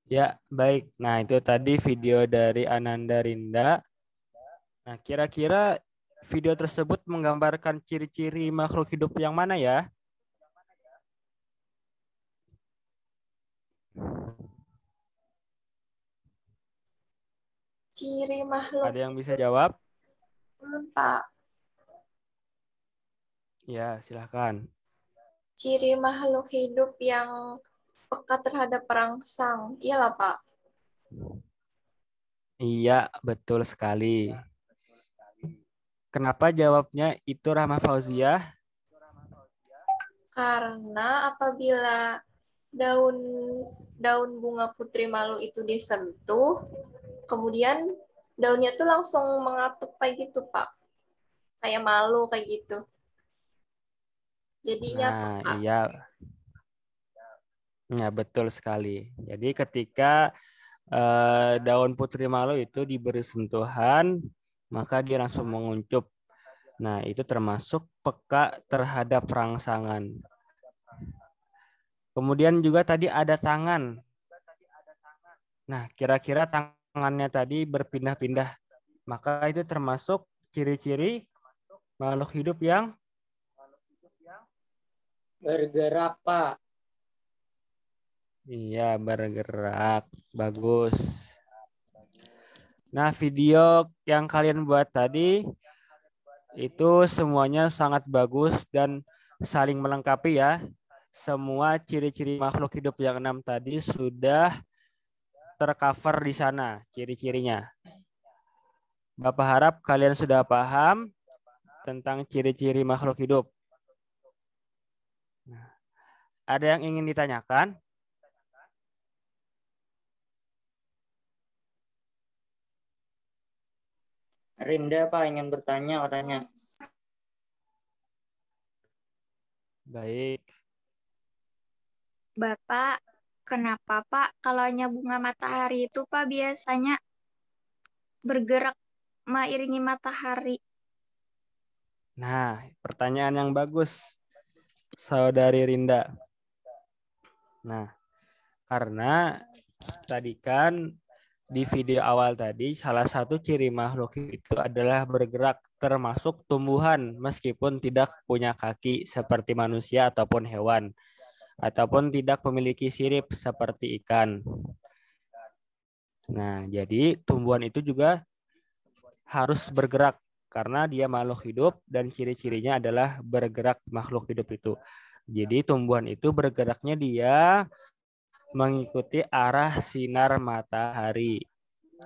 Ya, baik. Nah, itu tadi video dari Ananda Rinda. Nah, kira-kira video tersebut menggambarkan ciri-ciri makhluk hidup yang mana ya? Ciri makhluk Ada yang bisa jawab? Pak. Ya, silahkan. Ciri makhluk hidup yang peka terhadap perangsang. Iyalah, Pak. Iya, betul sekali. Kenapa jawabnya itu Rahma Fauziah? Karena apabila daun daun bunga putri malu itu disentuh, kemudian daunnya tuh langsung mengapuk kayak gitu, Pak. Kayak malu kayak gitu. Jadinya Nah, peka. iya. Ya, betul sekali. Jadi ketika daun putri malu itu diberi sentuhan, maka dia langsung menguncup. Nah, itu termasuk peka terhadap rangsangan. Kemudian juga tadi ada tangan. Nah, kira-kira tangannya tadi berpindah-pindah. Maka itu termasuk ciri-ciri makhluk hidup yang Bergerak, Pak. iya, bergerak. Bagus. Nah, video yang kalian buat tadi itu semuanya sangat bagus dan saling melengkapi ya. Semua ciri-ciri makhluk hidup yang 6 tadi sudah tercover di sana, ciri-cirinya. Bapak harap kalian sudah paham tentang ciri-ciri makhluk hidup. Nah, ada yang ingin ditanyakan? Rinda, Pak, ingin bertanya orangnya. Baik. Bapak, kenapa Pak kalau bunga matahari itu Pak biasanya bergerak mengiringi matahari? Nah, pertanyaan yang bagus, Saudari Rinda. Nah, karena tadi kan di video awal tadi salah satu ciri makhluk itu adalah bergerak termasuk tumbuhan meskipun tidak punya kaki seperti manusia ataupun hewan ataupun tidak memiliki sirip seperti ikan. Nah, jadi tumbuhan itu juga harus bergerak karena dia makhluk hidup dan ciri-cirinya adalah bergerak makhluk hidup itu. Jadi tumbuhan itu bergeraknya dia mengikuti arah sinar matahari.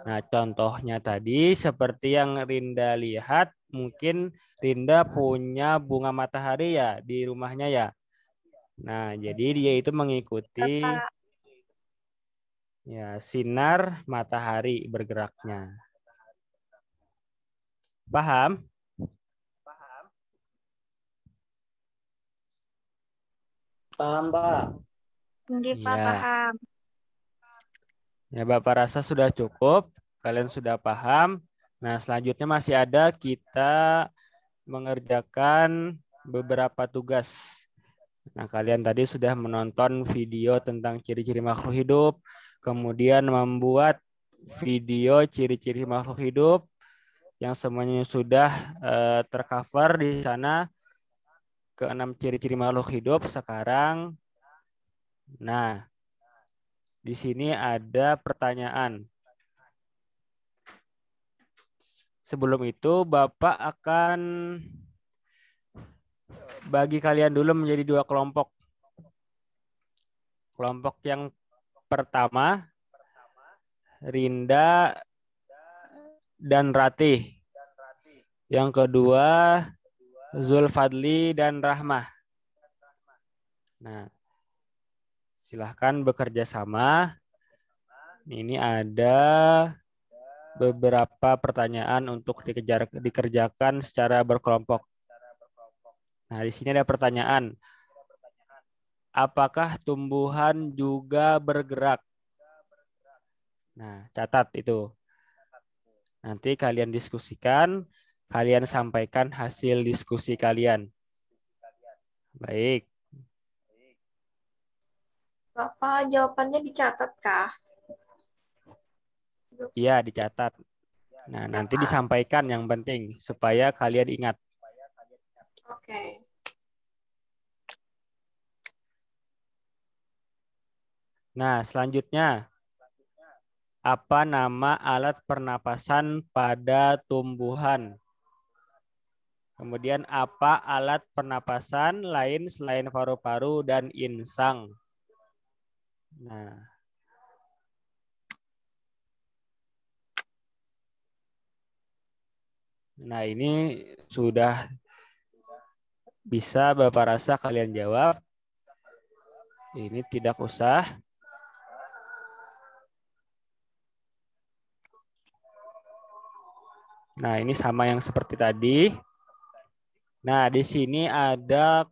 Nah, contohnya tadi seperti yang Rinda lihat, mungkin Rinda punya bunga matahari ya di rumahnya ya. Nah, jadi dia itu mengikuti Bapak, ya sinar matahari bergeraknya. Paham? Paham, Pak. tinggi Pak Iya. paham. Ya, Bapak rasa sudah cukup. Kalian sudah paham. Nah, selanjutnya masih ada kita mengerjakan beberapa tugas. Nah, kalian tadi sudah menonton video tentang ciri-ciri makhluk hidup, kemudian membuat video ciri-ciri makhluk hidup yang semuanya sudah tercover di sana, ke-6 ciri-ciri makhluk hidup sekarang. Nah, di sini ada pertanyaan. Sebelum itu, Bapak akan bagi kalian dulu menjadi 2 kelompok. Kelompok yang pertama, Rinda dan Ratih. Yang kedua, Zulfadli dan Rahmah. Nah, silahkan bekerja sama. Ini ada beberapa pertanyaan untuk dikerjakan secara berkelompok. Nah, di sini ada pertanyaan. Apakah tumbuhan juga bergerak? Nah, catat itu. Nanti kalian diskusikan, kalian sampaikan hasil diskusi kalian. Baik. Bapak, jawabannya dicatat kah? Iya, dicatat. Nah, nanti disampaikan yang penting supaya kalian ingat. Oke. Nah, selanjutnya. Apa nama alat pernapasan pada tumbuhan? Kemudian apa alat pernapasan lain selain paru-paru dan insang? Nah, ini sudah bisa Bapak rasa kalian jawab. Ini tidak usah. Nah, ini sama yang seperti tadi. Nah, di sini ada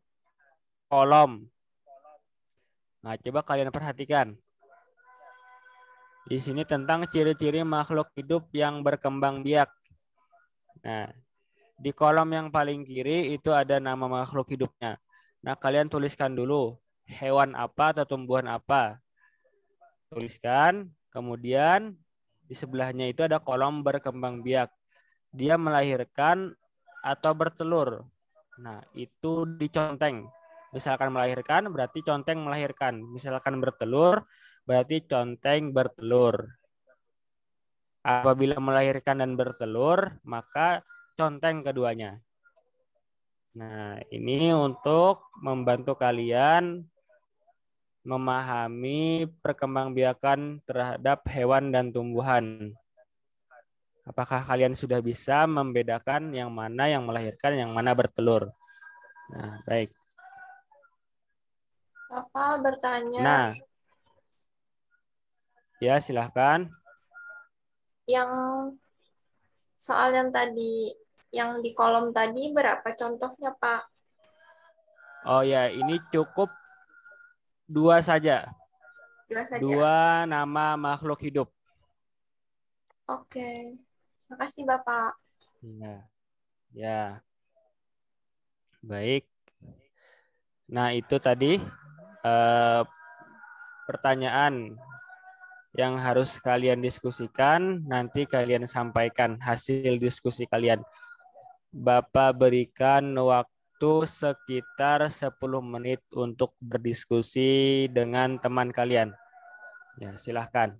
kolom. Nah, coba kalian perhatikan. Di sini tentang ciri-ciri makhluk hidup yang berkembang biak. Nah, di kolom yang paling kiri itu ada nama makhluk hidupnya. Nah, kalian tuliskan dulu hewan apa atau tumbuhan apa. Tuliskan, kemudian di sebelahnya itu ada kolom berkembang biak. Dia melahirkan atau bertelur. Nah, itu diconteng. Misalkan melahirkan berarti conteng melahirkan. Misalkan bertelur berarti conteng bertelur. Apabila melahirkan dan bertelur, maka conteng keduanya. Nah, ini untuk membantu kalian memahami perkembangbiakan terhadap hewan dan tumbuhan. Apakah kalian sudah bisa membedakan yang mana yang melahirkan, yang mana bertelur? Nah, baik. Bapak bertanya. Nah, ya silahkan. Yang soal yang tadi, yang di kolom tadi berapa contohnya, Pak? Oh ya, ini cukup Dua saja. Dua saja. Dua nama makhluk hidup. Oke. Makasih, Bapak. Ya. Ya. Baik. Nah, itu tadi pertanyaan yang harus kalian diskusikan. Nanti kalian sampaikan hasil diskusi kalian. Bapak berikan waktu sekitar 10 menit untuk berdiskusi dengan teman kalian. Ya, silahkan.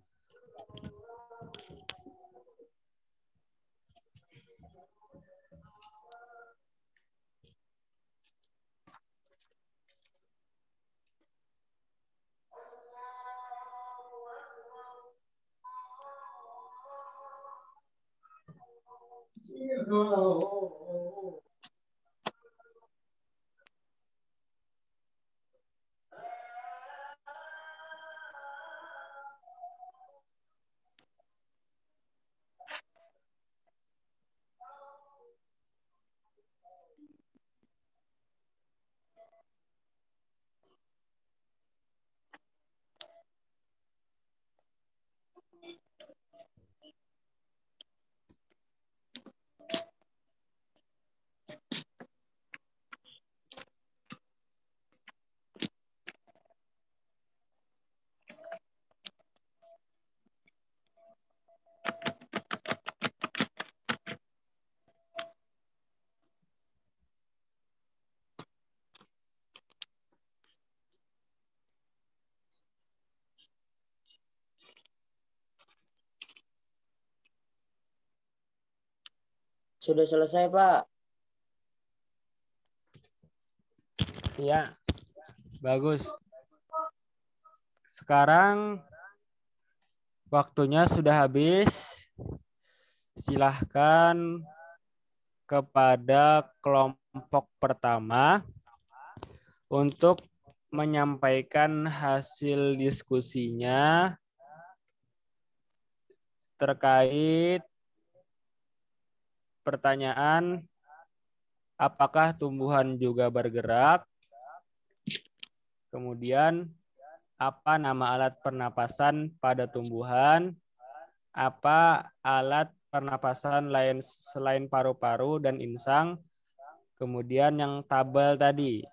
Sudah selesai, Pak. Iya. Bagus. Sekarang waktunya sudah habis. Silahkan kepada kelompok pertama untuk menyampaikan hasil diskusinya terkait pertanyaan apakah tumbuhan juga bergerak, kemudian apa nama alat pernapasan pada tumbuhan, apa alat pernapasan lain selain paru-paru dan insang, kemudian yang tabel tadi.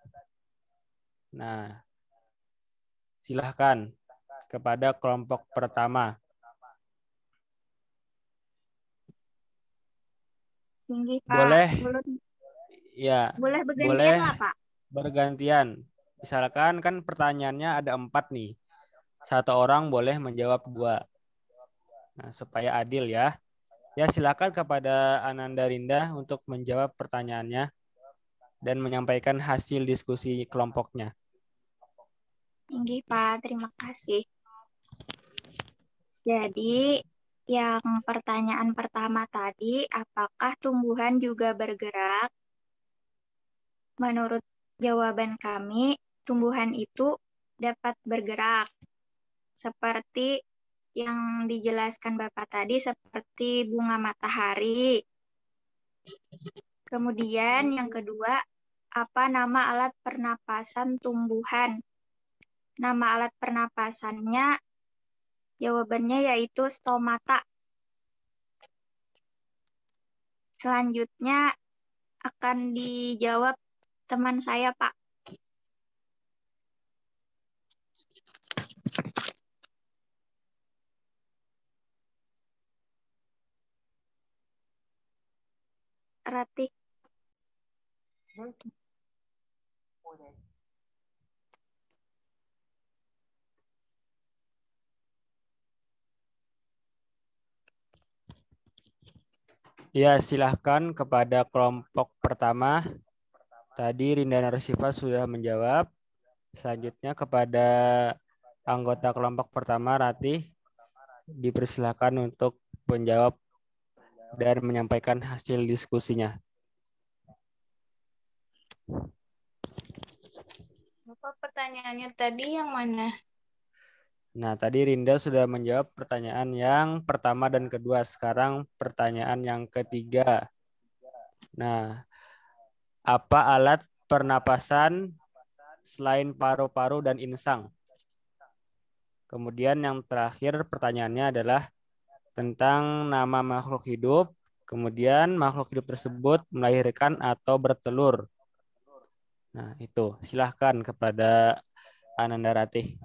Nah, silahkan kepada kelompok pertama. Tinggi, Pak. Boleh, ya, boleh bergantian boleh lah, Pak. Bergantian. Misalkan kan pertanyaannya ada 4 nih. Satu orang boleh menjawab 2. Nah, supaya adil ya. Ya, silakan kepada Ananda Rinda untuk menjawab pertanyaannya dan menyampaikan hasil diskusi kelompoknya. Tinggi, Pak. Terima kasih. Jadi, yang pertanyaan pertama tadi, apakah tumbuhan juga bergerak? Menurut jawaban kami, tumbuhan itu dapat bergerak. Seperti yang dijelaskan Bapak tadi, seperti bunga matahari. Kemudian yang kedua, apa nama alat pernapasan tumbuhan? Nama alat pernapasannya, jawabannya yaitu stomata. Selanjutnya akan dijawab teman saya, Pak. Ratih. Ya, silahkan kepada kelompok pertama. Tadi Rinda Narsifa sudah menjawab. Selanjutnya kepada anggota kelompok pertama, Ratih, dipersilakan untuk menjawab dan menyampaikan hasil diskusinya. Bapak pertanyaannya tadi yang mana? Nah, tadi Rinda sudah menjawab pertanyaan yang pertama dan kedua. Sekarang pertanyaan yang ketiga. Nah, apa alat pernapasan selain paru-paru dan insang? Kemudian yang terakhir pertanyaannya adalah tentang nama makhluk hidup. Kemudian makhluk hidup tersebut melahirkan atau bertelur. Nah, itu. Silahkan kepada Ananda Ratih.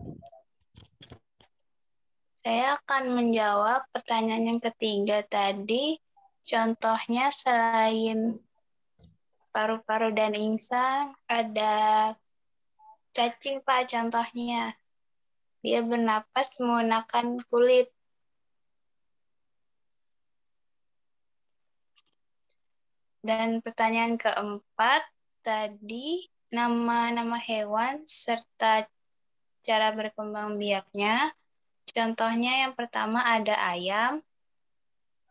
Saya akan menjawab pertanyaan yang ketiga tadi. Contohnya selain paru-paru dan insang, ada cacing, Pak, contohnya. Dia bernapas menggunakan kulit. Dan pertanyaan keempat, tadi nama-nama hewan serta cara berkembang biaknya. Contohnya yang pertama ada ayam,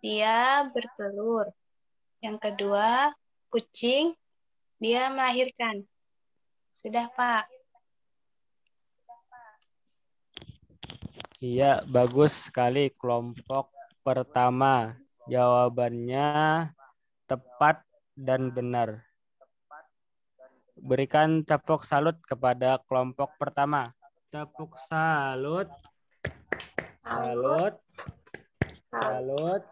dia bertelur. Yang kedua, kucing, dia melahirkan. Sudah, Pak. Iya, bagus sekali kelompok pertama. Jawabannya tepat dan benar. Berikan tepuk salut kepada kelompok pertama. Tepuk salut. Salut. Salut.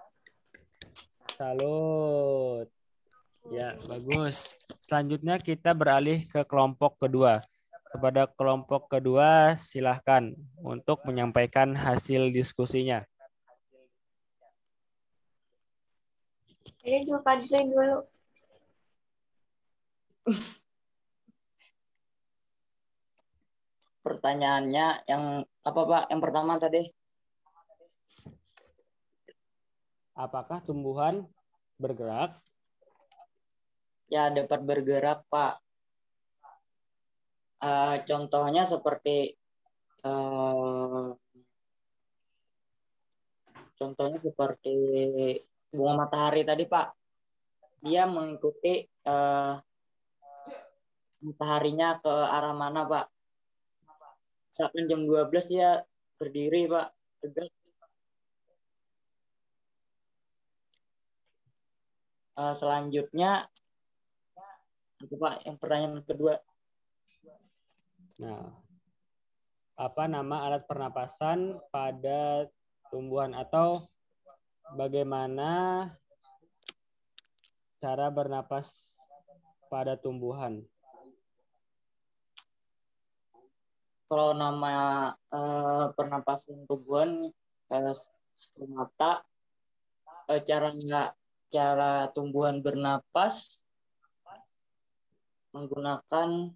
Salut. Ya, bagus. Selanjutnya kita beralih ke kelompok kedua. Kepada kelompok kedua, silahkan untuk menyampaikan hasil diskusinya. Ayo Zulfadli dulu. Pertanyaannya yang apa Pak? Yang pertama tadi. Apakah tumbuhan bergerak? Ya, dapat bergerak, Pak. Contohnya seperti bunga matahari tadi, Pak. Dia mengikuti mataharinya ke arah mana, Pak? Misalkan jam 12 ya berdiri, Pak. Tegak. Selanjutnya itu, Pak, yang pertanyaan kedua. Nah, apa nama alat pernapasan pada tumbuhan atau bagaimana cara bernapas pada tumbuhan? Kalau nama pernapasan tumbuhan stomata, cara tumbuhan bernapas menggunakan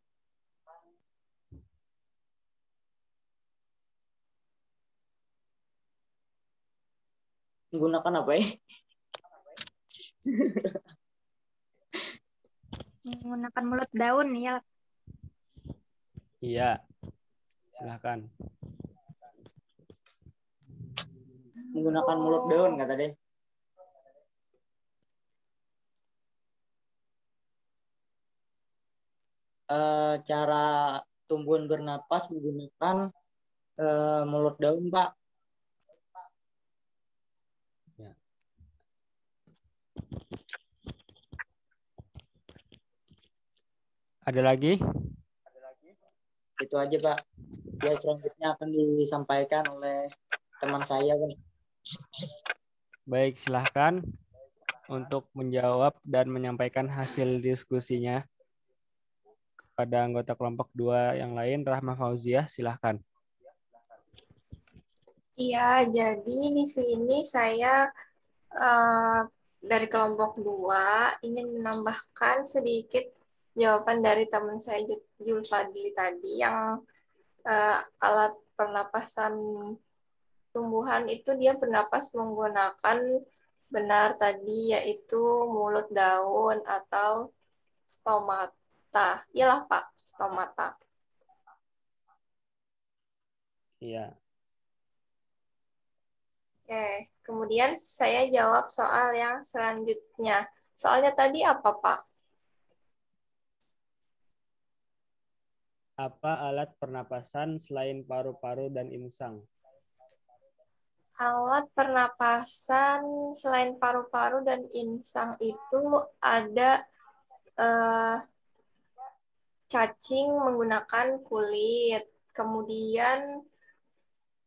apa ya? Menggunakan mulut daun ya. Iya, silakan. Menggunakan mulut daun kata deh. Cara tumbuhan bernapas menggunakan mulut daun, Pak. Ya. Ada lagi? Itu aja, Pak. Ya, selanjutnya akan disampaikan oleh teman saya, Pak. Baik, silahkan untuk menjawab dan menyampaikan hasil diskusinya kepada anggota kelompok 2 yang lain. Rahma Fauziah, silahkan. Iya, jadi di sini saya dari kelompok 2 ingin menambahkan sedikit jawaban dari teman saya Zulfadli tadi yang alat pernapasan tumbuhan itu dia bernapas menggunakan benar tadi yaitu mulut daun atau stomata. Iyalah Pak, stomata. Iya. Oke, kemudian saya jawab soal yang selanjutnya. Soalnya tadi apa, Pak? Apa alat pernapasan selain paru-paru dan insang? Alat pernapasan selain paru-paru dan insang itu ada cacing menggunakan kulit, kemudian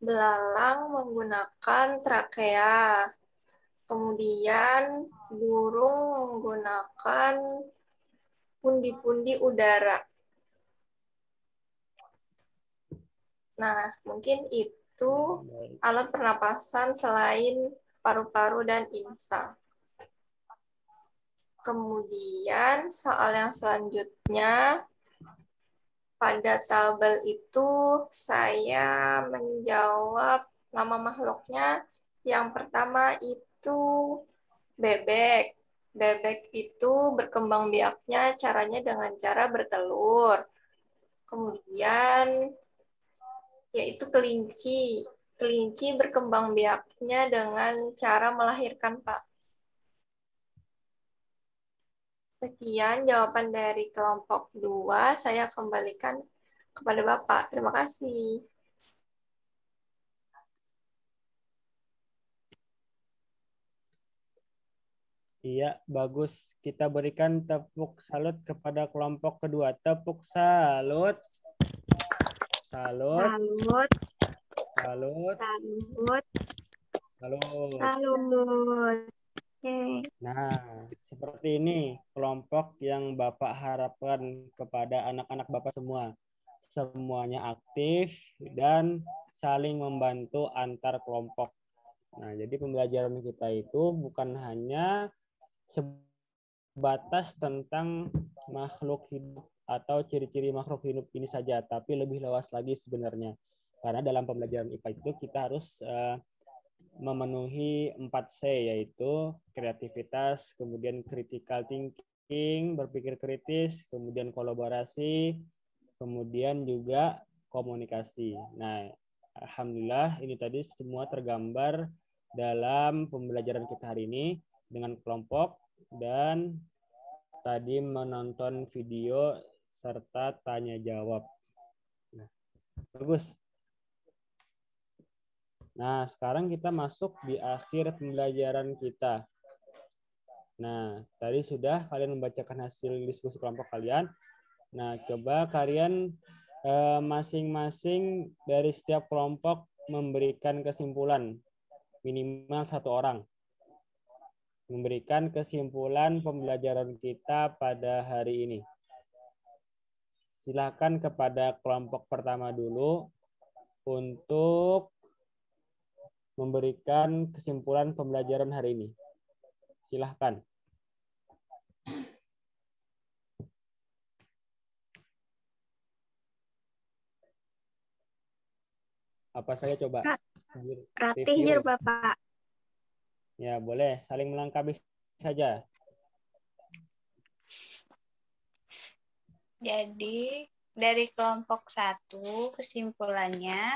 Belalang menggunakan trakea. Kemudian burung menggunakan pundi-pundi udara. Nah, mungkin itu alat pernapasan selain paru-paru dan insang. Kemudian soal yang selanjutnya, pada tabel itu saya menjawab nama makhluknya. Yang pertama itu bebek. Bebek itu berkembang biaknya caranya dengan cara bertelur. Kemudian yaitu kelinci. Kelinci berkembang biaknya dengan cara melahirkan, Pak. Sekian jawaban dari kelompok 2. Saya kembalikan kepada Bapak. Terima kasih. Iya, bagus. Kita berikan tepuk salut kepada kelompok kedua. Tepuk salut. Salut. Salut. Salut. Salut. Salut. Salut. Yeay. Nah, seperti ini kelompok yang Bapak harapkan kepada anak-anak Bapak semua. Semuanya aktif dan saling membantu antar kelompok. Nah, jadi pembelajaran kita itu bukan hanya sebatas tentang makhluk hidup atau ciri-ciri makhluk hidup ini saja, tapi lebih luas lagi sebenarnya. Karena dalam pembelajaran IPA itu kita harus memenuhi 4C, yaitu kreativitas, kemudian critical thinking, berpikir kritis, kemudian kolaborasi, kemudian juga komunikasi. Nah, alhamdulillah ini tadi semua tergambar dalam pembelajaran kita hari ini dengan kelompok dan tadi menonton video serta tanya jawab. Nah, bagus. Nah, sekarang kita masuk di akhir pembelajaran kita. Nah, tadi sudah kalian membacakan hasil diskusi kelompok kalian. Nah, coba kalian masing-masing dari setiap kelompok memberikan kesimpulan, minimal satu orang. Memberikan kesimpulan pembelajaran kita pada hari ini. Silakan kepada kelompok pertama dulu untuk memberikan kesimpulan pembelajaran hari ini. Silahkan. Apa saya coba? Ratih Jer, Bapak. Ya, boleh. Saling melengkapi saja. Jadi, dari kelompok 1, kesimpulannya,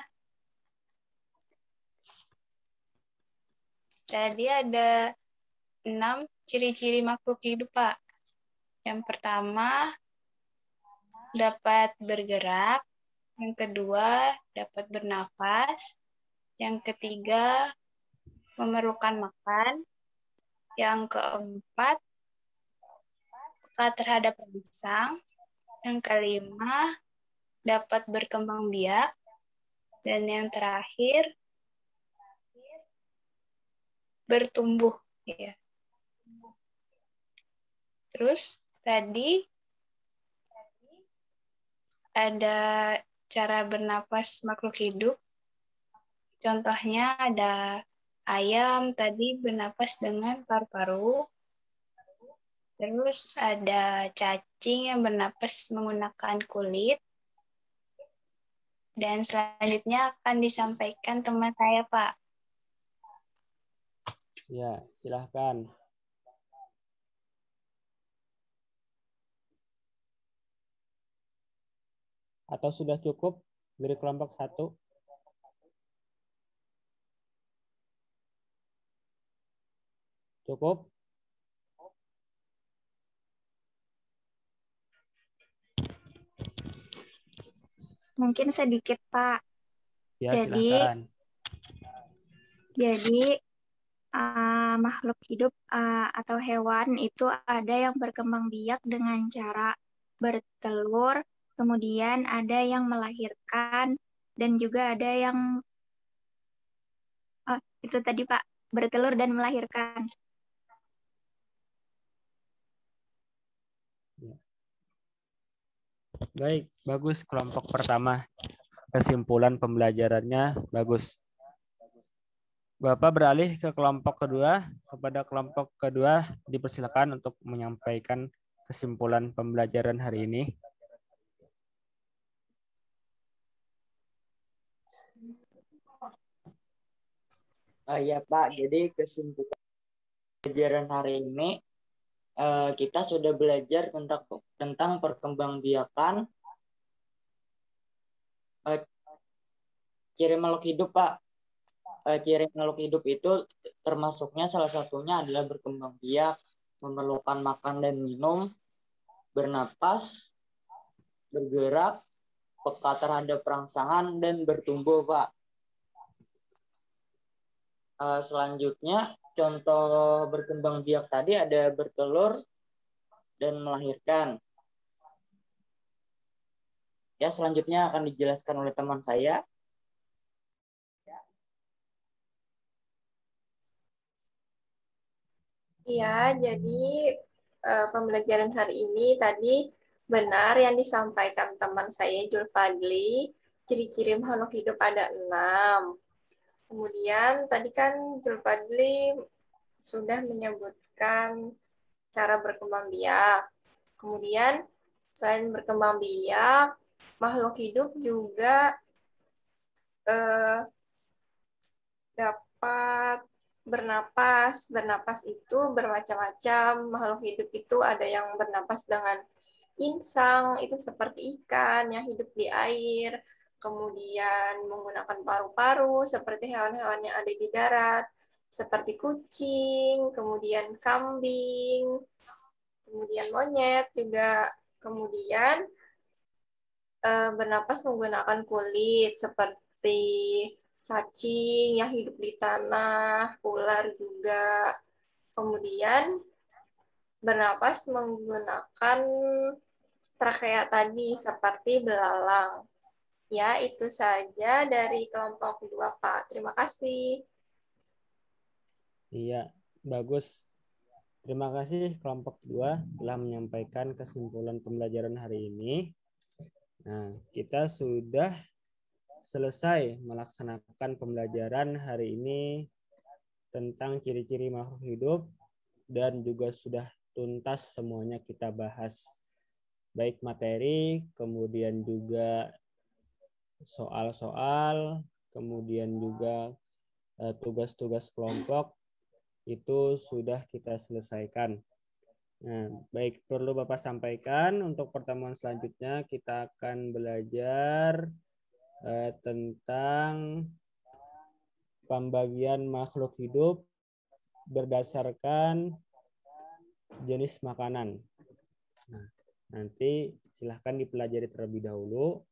tadi ada 6 ciri-ciri makhluk hidup, Pak. Yang pertama, dapat bergerak. Yang kedua, dapat bernafas. Yang ketiga, memerlukan makan. Yang keempat, peka terhadap insang. Yang kelima, dapat berkembang biak. Dan yang terakhir, bertumbuh. Ya. Terus tadi ada cara bernapas makhluk hidup. Contohnya ada ayam tadi bernapas dengan paru-paru. Terus ada cacing yang bernapas menggunakan kulit. Dan selanjutnya akan disampaikan teman saya, Pak. Ya, silahkan. Atau sudah cukup dari kelompok 1? Cukup? Mungkin sedikit, Pak. Ya, silahkan. Jadi makhluk hidup atau hewan itu ada yang berkembang biak dengan cara bertelur, kemudian ada yang melahirkan, dan juga ada yang Itu tadi Pak, bertelur dan melahirkan. Baik, bagus kelompok pertama. Kesimpulan pembelajarannya bagus. Bapak beralih ke kelompok kedua. Kepada kelompok kedua dipersilakan untuk menyampaikan kesimpulan pembelajaran hari ini. Ya Pak, jadi kesimpulan pembelajaran hari ini kita sudah belajar tentang perkembangbiakan ciri makhluk hidup, Pak. Ciri makhluk hidup itu termasuknya salah satunya adalah berkembang biak, memerlukan makan dan minum, bernapas, bergerak, peka terhadap rangsangan, dan bertumbuh, Pak. Selanjutnya, contoh berkembang biak tadi ada bertelur dan melahirkan. Ya, selanjutnya akan dijelaskan oleh teman saya. Iya, jadi pembelajaran hari ini tadi benar yang disampaikan teman saya Julfadli. Ciri-ciri makhluk hidup ada 6. Kemudian tadi kan Julfadli sudah menyebutkan cara berkembang biak. Kemudian selain berkembang biak, makhluk hidup juga dapat bernapas. Bernapas itu bermacam-macam. Makhluk hidup itu ada yang bernapas dengan insang, itu seperti ikan yang hidup di air. Kemudian menggunakan paru-paru seperti hewan-hewan yang ada di darat, seperti kucing, kemudian kambing, kemudian monyet juga. Kemudian bernapas menggunakan kulit seperti cacing yang hidup di tanah, ular juga. Kemudian bernapas menggunakan trakea tadi seperti belalang. Ya, itu saja dari kelompok 2, Pak. Terima kasih. Iya, bagus. Terima kasih kelompok 2 telah menyampaikan kesimpulan pembelajaran hari ini. Nah, kita sudah selesai melaksanakan pembelajaran hari ini tentang ciri-ciri makhluk hidup dan juga sudah tuntas semuanya kita bahas. Baik materi, kemudian juga soal-soal, kemudian juga tugas-tugas kelompok itu sudah kita selesaikan. Nah, baik, perlu Bapak sampaikan untuk pertemuan selanjutnya kita akan belajar tentang pembagian makhluk hidup berdasarkan jenis makanan. Nah, nanti silahkan dipelajari terlebih dahulu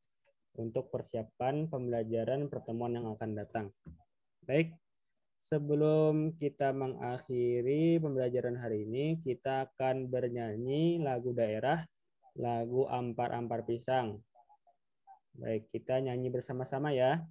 untuk persiapan pembelajaran pertemuan yang akan datang. Baik, sebelum kita mengakhiri pembelajaran hari ini, kita akan bernyanyi lagu daerah, lagu Ampar-Ampar Pisang. Baik, kita nyanyi bersama-sama ya.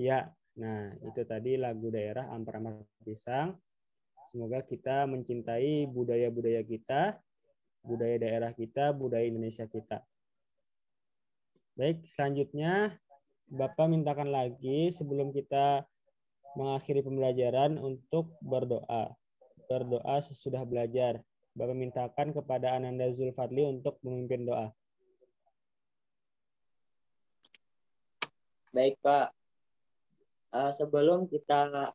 Ya, nah itu tadi lagu daerah Ampar-Ampar Pisang. Semoga kita mencintai budaya-budaya kita, budaya daerah kita, budaya Indonesia kita. Baik, selanjutnya Bapak mintakan lagi sebelum kita mengakhiri pembelajaran untuk berdoa. Berdoa sesudah belajar. Bapak mintakan kepada Ananda Zulfadli untuk memimpin doa. Baik, Pak. Sebelum kita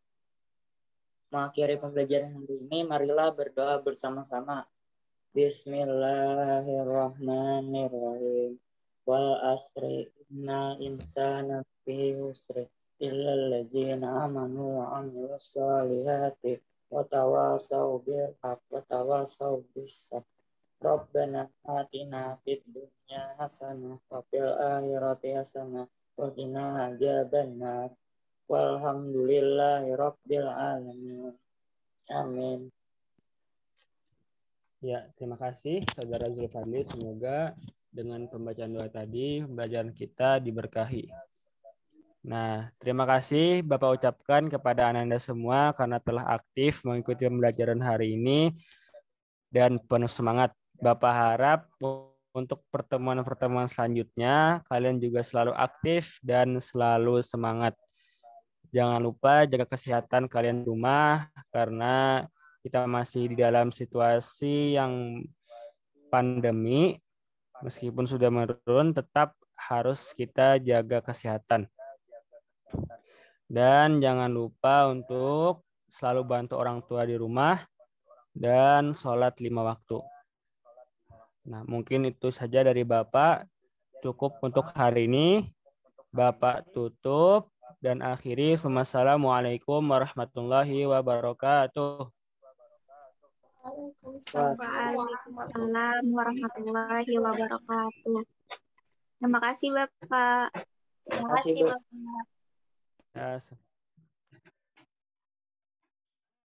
mengakhiri pembelajaran hari ini, marilah berdoa bersama-sama. Bismillahirrahmanirrahim. Wal asri innal insana fi husri illal ladzina amanu wa amilus solihati wa tawasau bil haqq wa tawasau bis sabr. Rabbana atina fid dunya hasanah wa fil akhirati hasanah wa qina adzabannar. Walhamdulillahi rabbil alamin. Amin. Ya, terima kasih Saudara Zulfadli. Semoga dengan pembacaan doa tadi, pembelajaran kita diberkahi. Nah, terima kasih Bapak ucapkan kepada Ananda semua karena telah aktif mengikuti pembelajaran hari ini dan penuh semangat. Bapak harap untuk pertemuan-pertemuan selanjutnya, kalian juga selalu aktif dan selalu semangat. Jangan lupa jaga kesehatan kalian di rumah karena kita masih di dalam situasi yang pandemi. Meskipun sudah menurun, tetap harus kita jaga kesehatan. Dan jangan lupa untuk selalu bantu orang tua di rumah dan sholat 5 waktu. Nah, mungkin itu saja dari Bapak. Cukup untuk hari ini. Bapak tutup dan akhiri. Wassalamualaikum warahmatullahi wabarakatuh. Waalaikumsalam warahmatullahi wabarakatuh. Terima kasih Bapak. Terima kasih, Bapak. Ya,